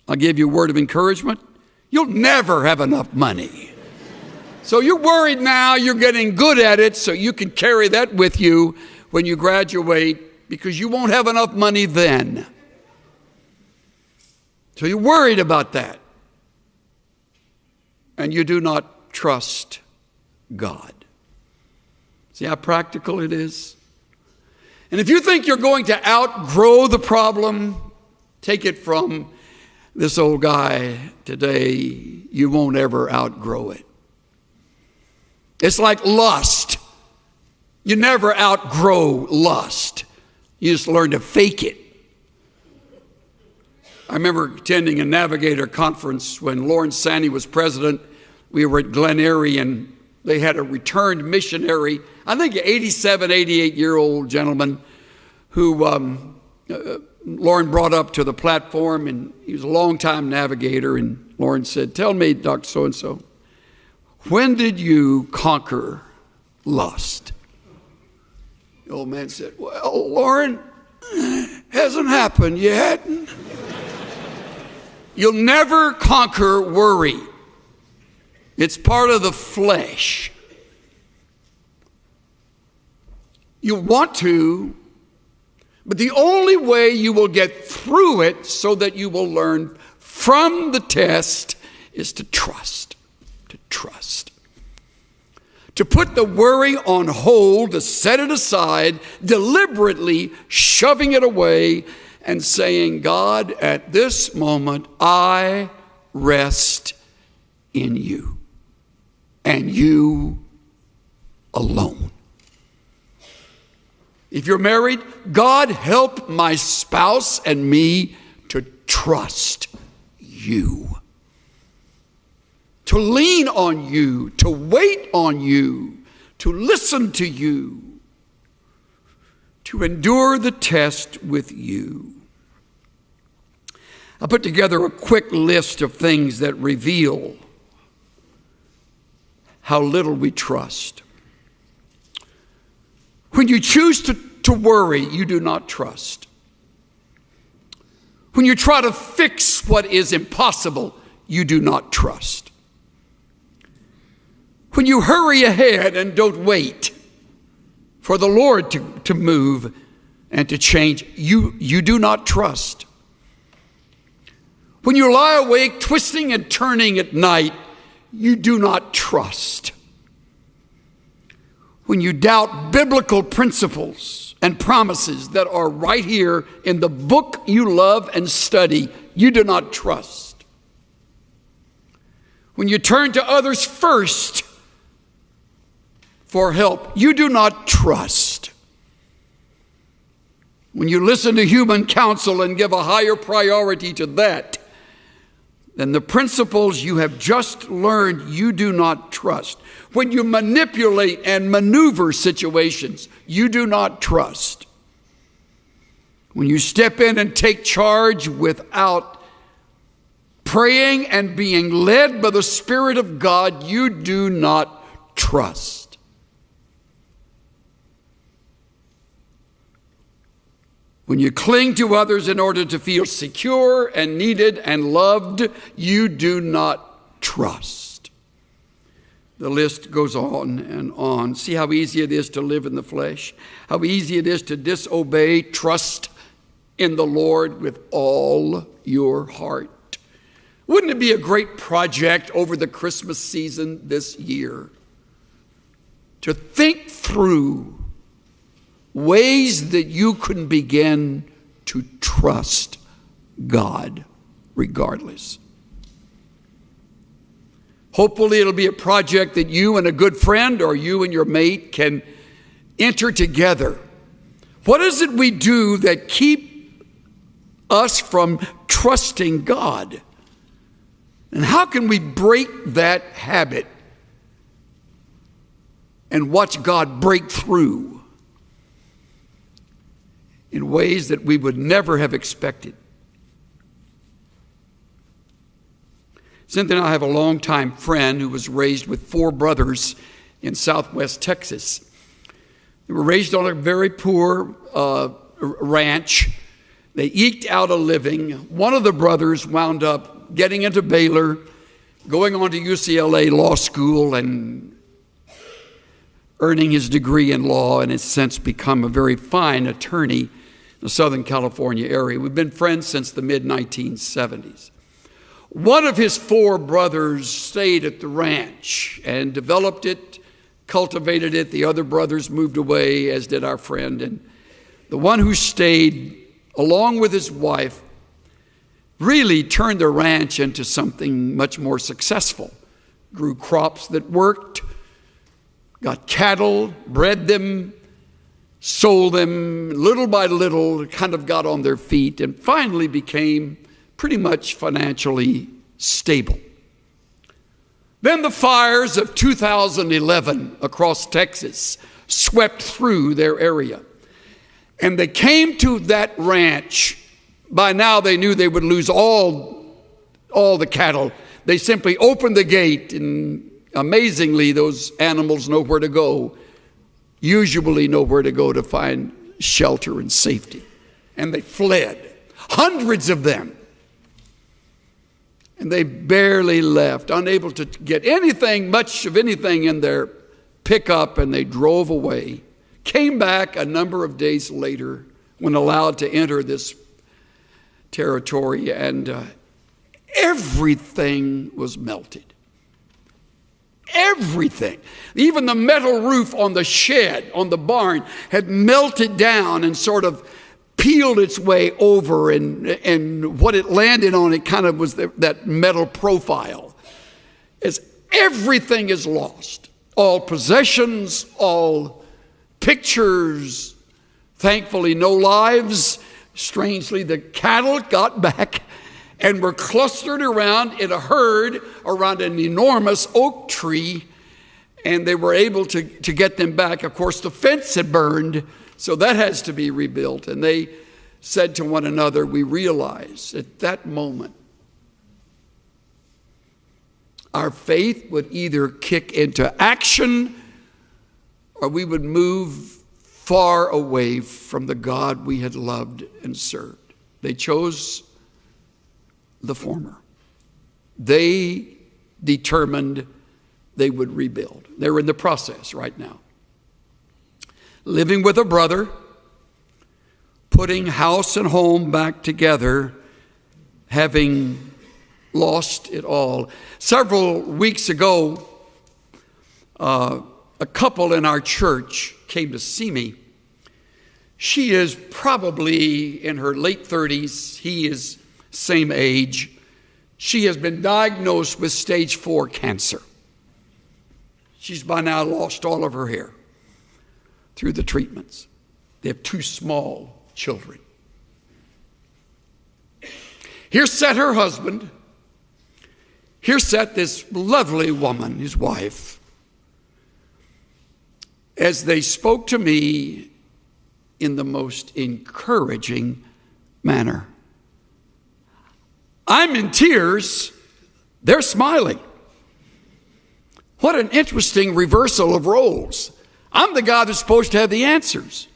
[SPEAKER 1] I'll give you a word of encouragement. You'll never have enough money. So you're worried now, you're getting good at it, so you can carry that with you when you graduate, because you won't have enough money then. So you're worried about that. And you do not trust God. See how practical it is? And if you think you're going to outgrow the problem, take it from this old guy today, you won't ever outgrow it. It's like lust. You never outgrow lust. You just learn to fake it. I remember attending a Navigator conference when Lawrence Sandy was president. We were at Glen Erie, and they had a returned missionary, I think an 87, 88-year-old gentleman who Lauren brought up to the platform, and he was a long-time navigator. And Lauren said, "Tell me, Dr. So-and-so, when did you conquer lust?" The old man said, "Well, Lauren, hasn't happened yet." You'll never conquer worry. It's part of the flesh. You want to, but the only way you will get through it so that you will learn from the test is to trust. To trust. To put the worry on hold, to set it aside, deliberately shoving it away and saying, "God, at this moment, I rest in you and you alone." If you're married, God, help my spouse and me to trust you, to lean on you, to wait on you, to listen to you, to endure the test with you. I put together a quick list of things that reveal how little we trust. When you choose to worry, you do not trust. When you try to fix what is impossible, you do not trust. When you hurry ahead and don't wait for the Lord to move and to change, you do not trust. When you lie awake twisting and turning at night, you do not trust. When you doubt biblical principles and promises that are right here in the book you love and study, you do not trust. When you turn to others first for help, you do not trust. When you listen to human counsel and give a higher priority to that than the principles you have just learned, you do not trust. When you manipulate and maneuver situations, you do not trust. When you step in and take charge without praying and being led by the Spirit of God, you do not trust. When you cling to others in order to feel secure and needed and loved, you do not trust. The list goes on and on. See how easy it is to live in the flesh, how easy it is to disobey. Trust in the Lord with all your heart. Wouldn't it be a great project over the Christmas season this year to think through ways that you can begin to trust God regardless? Hopefully it'll be a project that you and a good friend or you and your mate can enter together. What is it we do that keep us from trusting God. And how can we break that habit and watch God break through in ways that we would never have expected? Cynthia and I have a longtime friend who was raised with 4 brothers in southwest Texas. They were raised on a very poor ranch. They eked out a living. One of the brothers wound up getting into Baylor, going on to UCLA Law School, and earning his degree in law, and has since become a very fine attorney in the Southern California area. We've been friends since the mid-1970s. One of his 4 brothers stayed at the ranch and developed it, cultivated it. The other brothers moved away, as did our friend. And the one who stayed, along with his wife, really turned the ranch into something much more successful. Grew crops that worked, got cattle, bred them, sold them. Little by little, kind of got on their feet and finally became pretty much financially stable. Then the fires of 2011 across Texas swept through their area. And they came to that ranch. By now they knew they would lose all the cattle. They simply opened the gate, and amazingly those animals know where to go, usually know where to go to find shelter and safety. And they fled, hundreds of them. And they barely left, unable to get much of anything in their pickup, and they drove away. Came back a number of days later when allowed to enter this territory, and everything was melted. Everything. Even the metal roof on the shed, on the barn, had melted down and sort of peeled its way over, and what it landed on, it kind of was that metal profile. As everything is lost, all possessions, all pictures, thankfully no lives. Strangely, the cattle got back and were clustered around in a herd around an enormous oak tree, and they were able to get them back. Of course, the fence had burned, so that has to be rebuilt. And they said to one another, we realized at that moment our faith would either kick into action or we would move far away from the God we had loved and served. They chose the former. They determined they would rebuild. They're in the process right now. Living with a brother, putting house and home back together, having lost it all. Several weeks ago, a couple in our church came to see me. She is probably in her late 30s. He is same age. She has been diagnosed with stage 4 cancer. She's by now lost all of her hair through the treatments. They have 2 small children. Here sat her husband. Here sat this lovely woman, his wife. As they spoke to me in the most encouraging manner. I'm in tears. They're smiling. What an interesting reversal of roles. I'm the guy that's supposed to have the answers.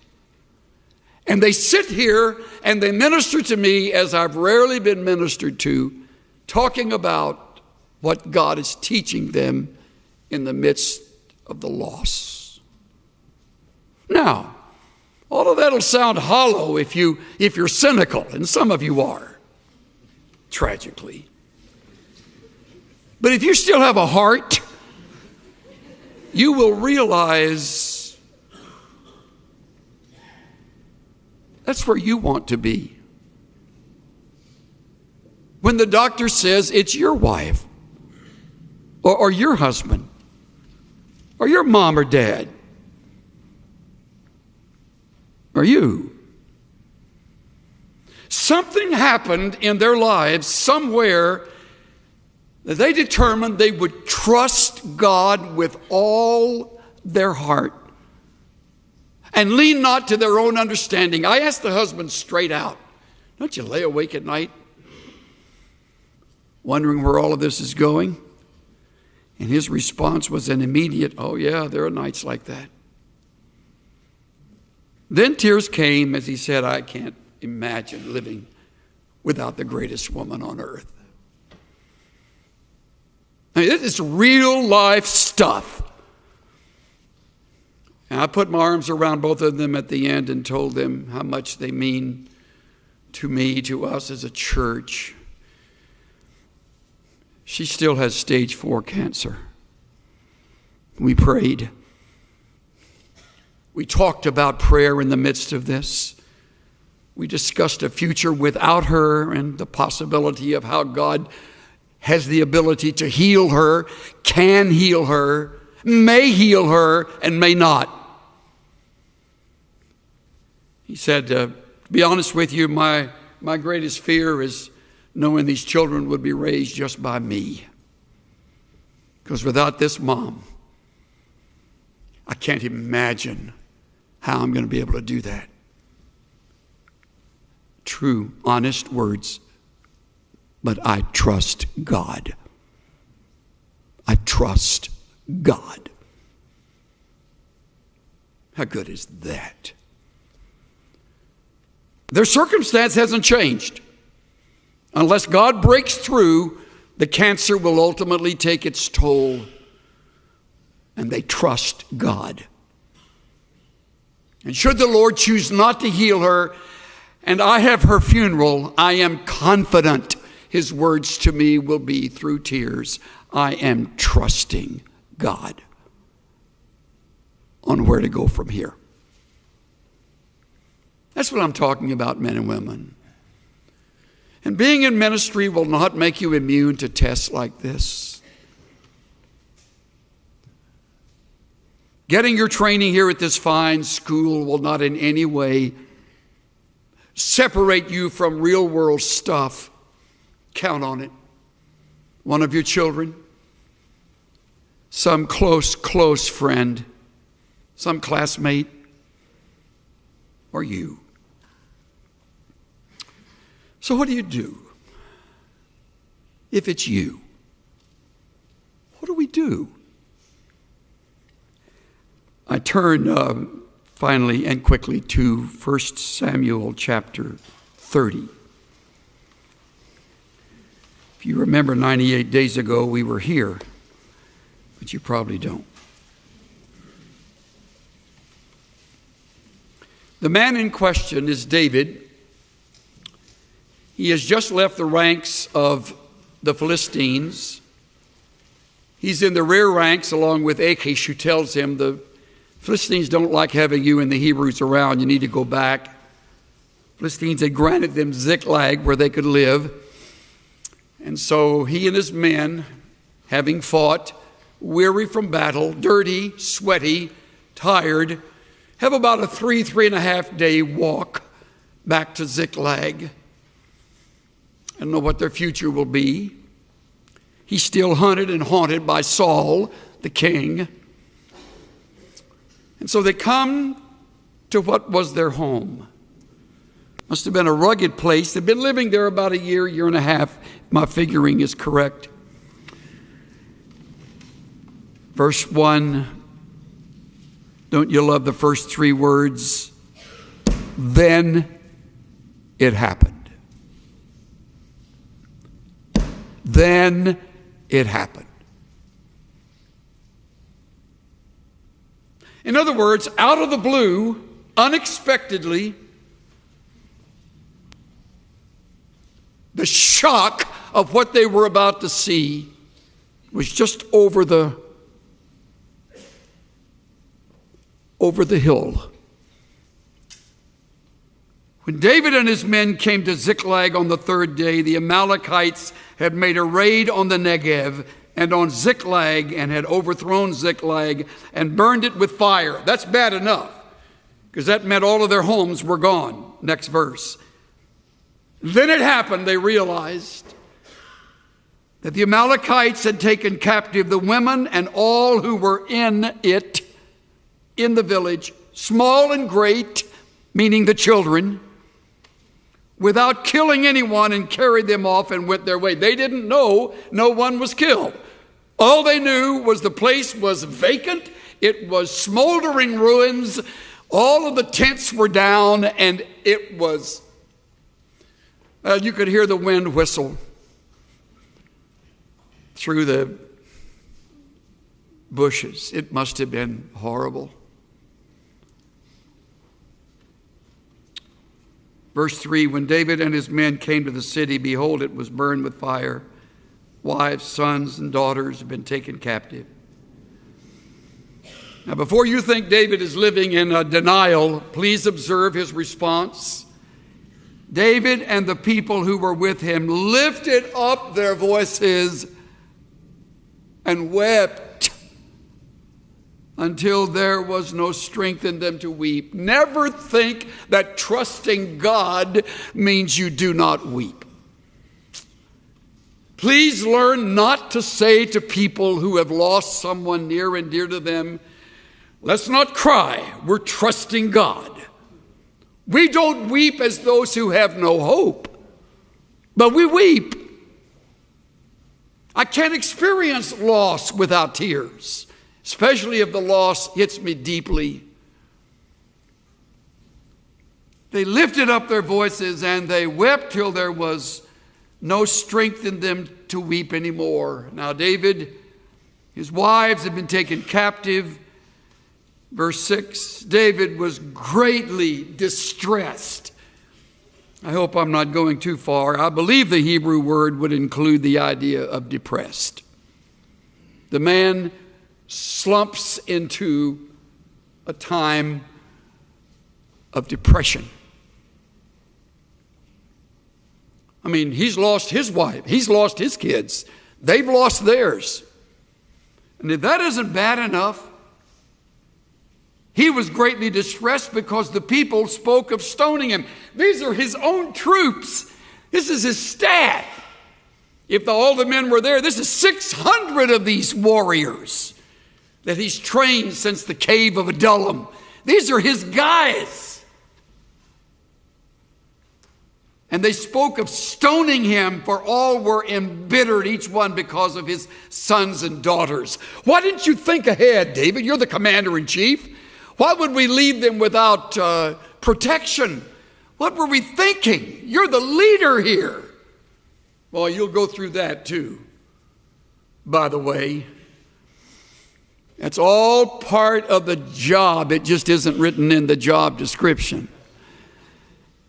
[SPEAKER 1] And they sit here and they minister to me as I've rarely been ministered to, talking about what God is teaching them in the midst of the loss. Now, all of that will sound hollow if you're cynical, and some of you are, tragically. But if you still have a heart, you will realize that's where you want to be. When the doctor says it's your wife, or your husband, or your mom or dad, or you. Something happened in their lives somewhere that they determined they would trust God with all their heart and lean not to their own understanding. I asked the husband straight out, don't you lay awake at night wondering where all of this is going? And his response was an immediate, oh yeah, there are nights like that. Then tears came as he said, I can't imagine living without the greatest woman on earth. I mean, this is real life stuff. And I put my arms around both of them at the end and told them how much they mean to me, to us as a church. She still has stage 4 cancer. We prayed. We talked about prayer in the midst of this. We discussed a future without her and the possibility of how God has the ability to heal her, can heal her, may heal her, and may not. He said, to be honest with you, my greatest fear is knowing these children would be raised just by me. Because without this mom, I can't imagine how I'm going to be able to do that. True, honest words. But I trust God. I trust God. How good is that? Their circumstance hasn't changed. Unless God breaks through, the cancer will ultimately take its toll. And they trust God. And should the Lord choose not to heal her, and I have her funeral, I am confident his words to me will be through tears, I am trusting God on where to go from here. That's what I'm talking about, men and women. And being in ministry will not make you immune to tests like this. Getting your training here at this fine school will not in any way separate you from real world stuff. Count on it. One of your children, some close friend, some classmate, or you. So what do you do if it's you? What do we do? I turn finally and quickly to 1 Samuel chapter 30. If you remember 98 days ago, we were here, but you probably don't. The man in question is David. He has just left the ranks of the Philistines. He's in the rear ranks along with Achish, who tells him the Philistines don't like having you and the Hebrews around. You need to go back. Philistines had granted them Ziklag where they could live. And so he and his men, having fought, weary from battle, dirty, sweaty, tired, have about a 3.5 day walk back to Ziklag. I don't know what their future will be. He's still hunted and haunted by Saul, the king. And so they come to what was their home. Must have been a rugged place. They've been living there about a year and a half, if my figuring is correct. Verse 1, don't you love the first 3 words? Then it happened. Then it happened. In other words, out of the blue, unexpectedly, the shock of what they were about to see was just over the hill. When David and his men came to Ziklag on the 3rd day, the Amalekites had made a raid on the Negev and on Ziklag and had overthrown Ziklag and burned it with fire. That's bad enough, because that meant all of their homes were gone. Next verse. Then it happened, they realized that the Amalekites had taken captive the women and all who were in it, in the village, small and great, meaning the children, without killing anyone, and carried them off and went their way. They didn't know no one was killed. All they knew was the place was vacant. It was smoldering ruins. All of the tents were down, and it was, you could hear the wind whistle through the bushes. It must have been horrible. Verse 3, when David and his men came to the city, behold, it was burned with fire. Wives, sons, and daughters have been taken captive. Now, before you think David is living in denial, please observe his response. David and the people who were with him lifted up their voices and wept until there was no strength in them to weep. Never think that trusting God means you do not weep. Please learn not to say to people who have lost someone near and dear to them, let's not cry, we're trusting God. We don't weep as those who have no hope, but we weep. I can't experience loss without tears, especially if the loss hits me deeply. They lifted up their voices and they wept till there was no strength in them to weep anymore. Now David, his wives had been taken captive. Verse 6, David was greatly distressed. I hope I'm not going too far. I believe the Hebrew word would include the idea of depressed. The man slumps into a time of depression. I mean, he's lost his wife. He's lost his kids. They've lost theirs. And if that isn't bad enough, he was greatly distressed because the people spoke of stoning him. These are his own troops. This is his staff. If all the men were there, this is 600 of these warriors that he's trained since the cave of Adullam. These are his guys. And they spoke of stoning him, for all were embittered, each one because of his sons and daughters. Why didn't you think ahead, David? You're the commander in chief. Why would we leave them without protection? What were we thinking? You're the leader here. Well, you'll go through that too, by the way. That's all part of the job. It just isn't written in the job description.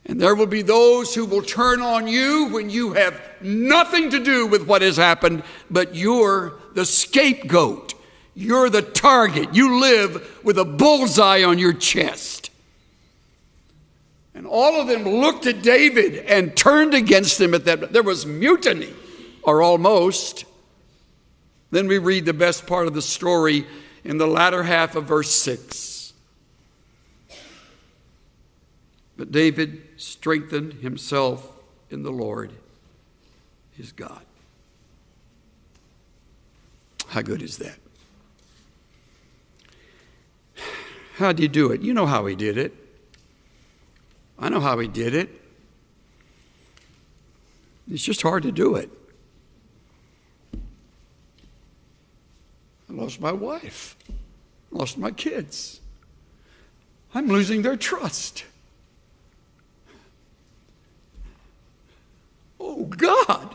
[SPEAKER 1] And there will be those who will turn on you when you have nothing to do with what has happened, but you're the scapegoat. You're the target. You live with a bullseye on your chest. And all of them looked at David and turned against him at that. There was mutiny, or almost. Then we read the best part of the story in the latter half of verse 6. But David strengthened himself in the Lord, his God. How good is that? How did he do it? You know how he did it. I know how he did it. It's just hard to do it. I lost my wife. I lost my kids. I'm losing their trust. Oh, God.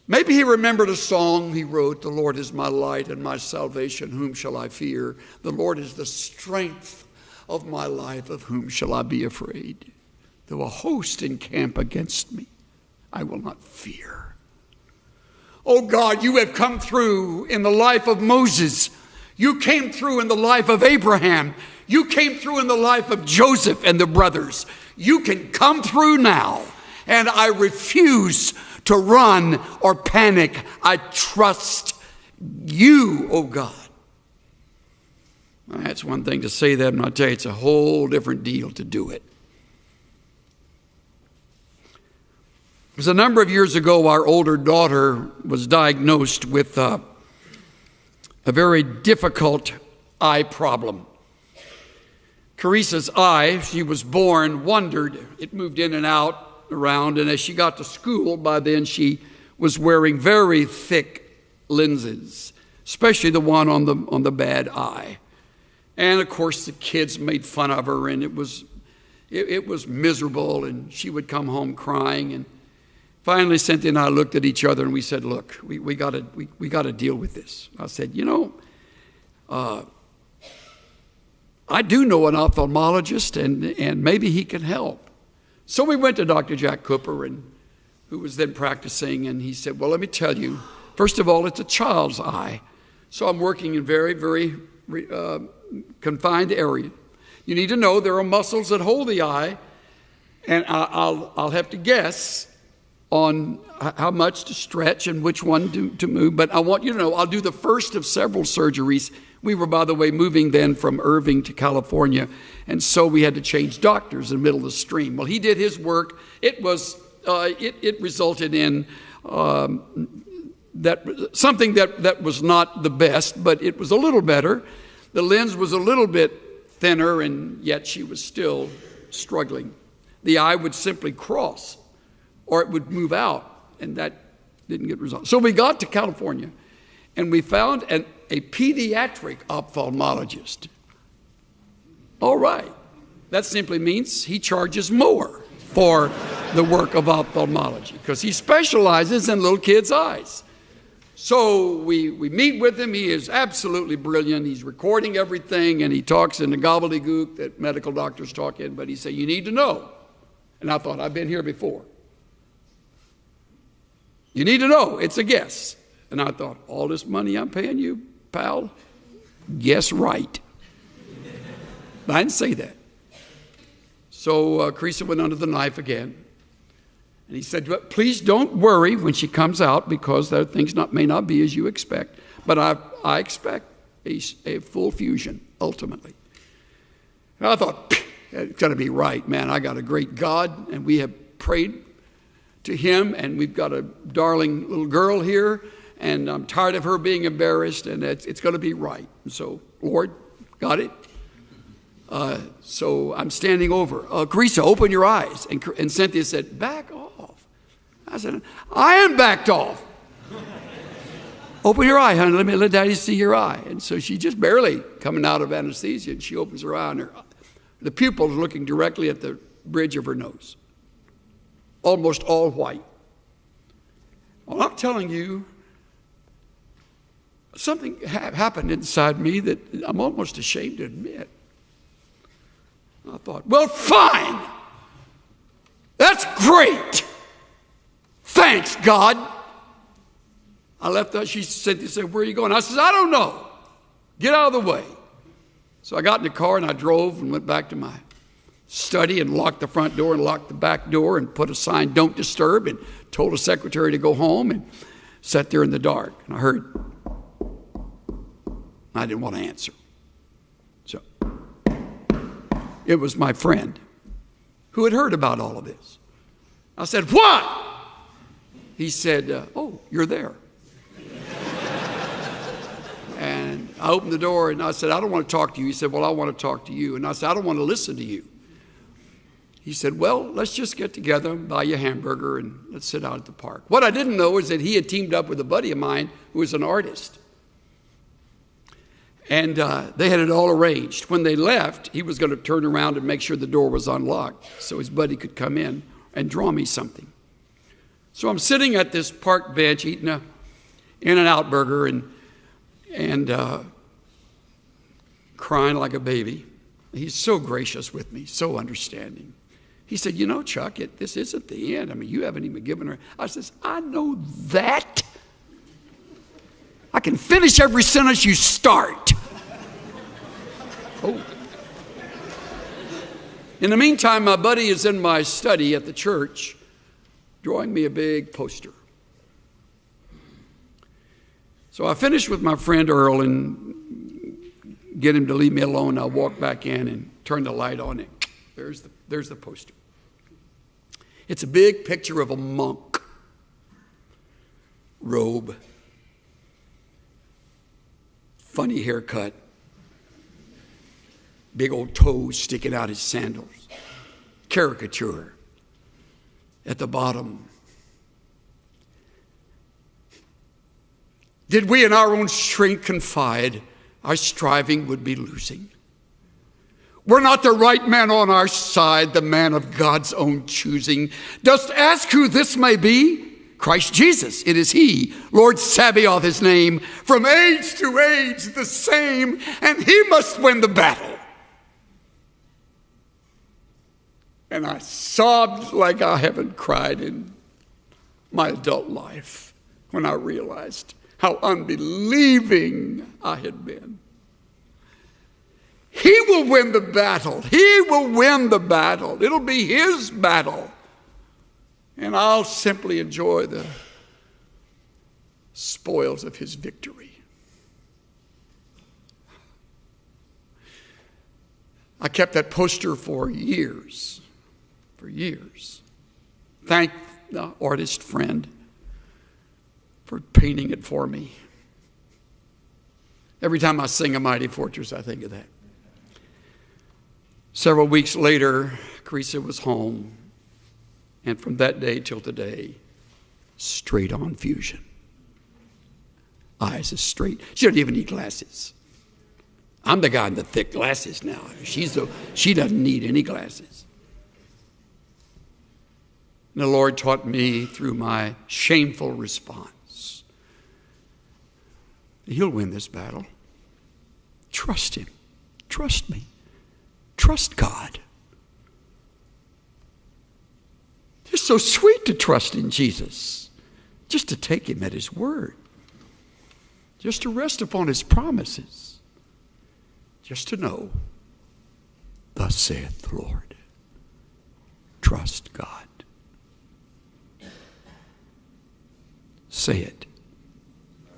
[SPEAKER 1] Maybe he remembered a song he wrote, "The Lord is my light and my salvation, whom shall I fear? The Lord is the strength of my life, of whom shall I be afraid? Though a host encamp against me, I will not fear." Oh God, you have come through in the life of Moses. You came through in the life of Abraham. You came through in the life of Joseph and the brothers. You can come through now, and I refuse to run or panic. I trust you, oh God. That's one thing to say that, and I'll tell you, it's a whole different deal to do it. was a number of years ago, our older daughter was diagnosed with a very difficult eye problem. Carissa's eye, she was born, wandered. It moved in and out around, and as she got to school, by then she was wearing very thick lenses, especially the one on the bad eye. And of course, the kids made fun of her, and it was miserable, and she would come home crying. And finally, Cynthia and I looked at each other, and we said, "Look, we got to deal with this." I said, I do know an ophthalmologist, and maybe he can help. So we went to Dr. Jack Cooper, who was then practicing, and he said, "Well, let me tell you, first of all, it's a child's eye. So I'm working in very, very confined area. You need to know there are muscles that hold the eye, and I'll have to guess on how much to stretch and which one to move. But I want you to know I'll do the first of several surgeries." We were, by the way, moving then from Irving to California, and so we had to change doctors in the middle of the stream. Well, he did his work. It resulted in something that was not the best, but it was a little better. The lens was a little bit thinner, and yet she was still struggling. The eye would simply cross, or it would move out, and that didn't get resolved. So we got to California, and we found a pediatric ophthalmologist. All right. That simply means he charges more for the work of ophthalmology because he specializes in little kids' eyes. So we meet with him. He is absolutely brilliant. He's recording everything, and he talks in the gobbledygook that medical doctors talk in, but he said, "You need to know." And I thought, I've been here before. "You need to know, it's a guess." And I thought, all this money I'm paying you, pal? Guess right. But I didn't say that. So Carissa went under the knife again. And he said, "Please don't worry when she comes out because there things may not be as you expect. But I expect a full fusion, ultimately." And I thought, it's got to be right, man. I got a great God, and we have prayed to him, and we've got a darling little girl here, and I'm tired of her being embarrassed, and it's going to be right. And so, Lord, got it? So I'm standing over. "Carissa, open your eyes." And Cynthia said, "Back off." I said, "I am backed off." "Open your eye, honey. Let Daddy see your eye." And so she just barely coming out of anesthesia, and she opens her eye, and the pupil is looking directly at the bridge of her nose, almost all white. Well, I'm telling you, something happened inside me that I'm almost ashamed to admit. I thought, well, fine. That's great. Thanks, God. I left her. She said, "Where are you going?" I said, "I don't know. Get out of the way." So I got in the car and I drove and went back to my study and locked the front door and locked the back door and put a sign, "Don't disturb," and told the secretary to go home and sat there in the dark. And I heard, I didn't want to answer. So it was my friend who had heard about all of this. I said, "What?" He said, "Oh, you're there." And I opened the door and I said, "I don't want to talk to you." He said, "Well, I want to talk to you." And I said, "I don't want to listen to you." He said, "Well, let's just get together, buy you a hamburger, and let's sit out at the park." What I didn't know is that he had teamed up with a buddy of mine who was an artist. And they had it all arranged. When they left, he was going to turn around and make sure the door was unlocked so his buddy could come in and draw me something. So I'm sitting at this park bench eating a In-N-Out burger and crying like a baby. He's so gracious with me, so understanding. He said, "You know, Chuck, this isn't the end. I mean, you haven't even given her." I says, "I know that. I can finish every sentence you start." Oh. In the meantime, my buddy is in my study at the church drawing me a big poster. So I finished with my friend Earl and get him to leave me alone. I walk back in and turn the light on, and there's the poster. It's a big picture of a monk. Robe. Funny haircut. Big old toes sticking out his sandals. Caricature. At the bottom. Did we in our own strength confide, our striving would be losing. We're not the right man on our side, the man of God's own choosing. Dost ask who this may be? Christ Jesus, it is he. Lord Sabaoth his name. From age to age the same, and he must win the battle. And I sobbed like I haven't cried in my adult life when I realized how unbelieving I had been. He will win the battle. He will win the battle. It'll be his battle. And I'll simply enjoy the spoils of his victory. I kept that poster for years. For years. Thank the artist friend for painting it for me. Every time I sing A Mighty Fortress, I think of that. Several weeks later, Carissa was home, and from that day till today, straight on fusion. Eyes as straight. She doesn't even need glasses. I'm the guy in the thick glasses now. She doesn't need any glasses. And the Lord taught me through my shameful response. He'll win this battle. Trust him. Trust me. Trust God. It's so sweet to trust in Jesus. Just to take him at his word. Just to rest upon his promises. Just to know, thus saith the Lord. Trust God. Say it.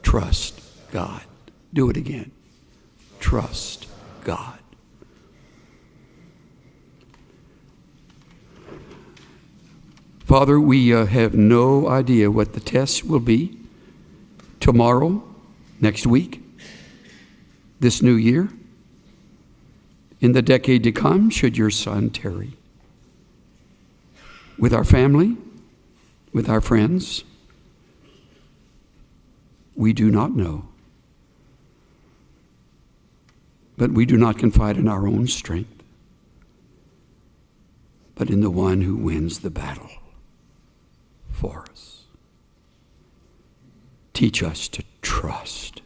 [SPEAKER 1] Trust God. Do it again. Trust God. Father, we have no idea what the test will be tomorrow, next week, this new year, in the decade to come, should your Son tarry. With our family, with our friends, we do not know. But we do not confide in our own strength, but in the one who wins the battle for us. Teach us to trust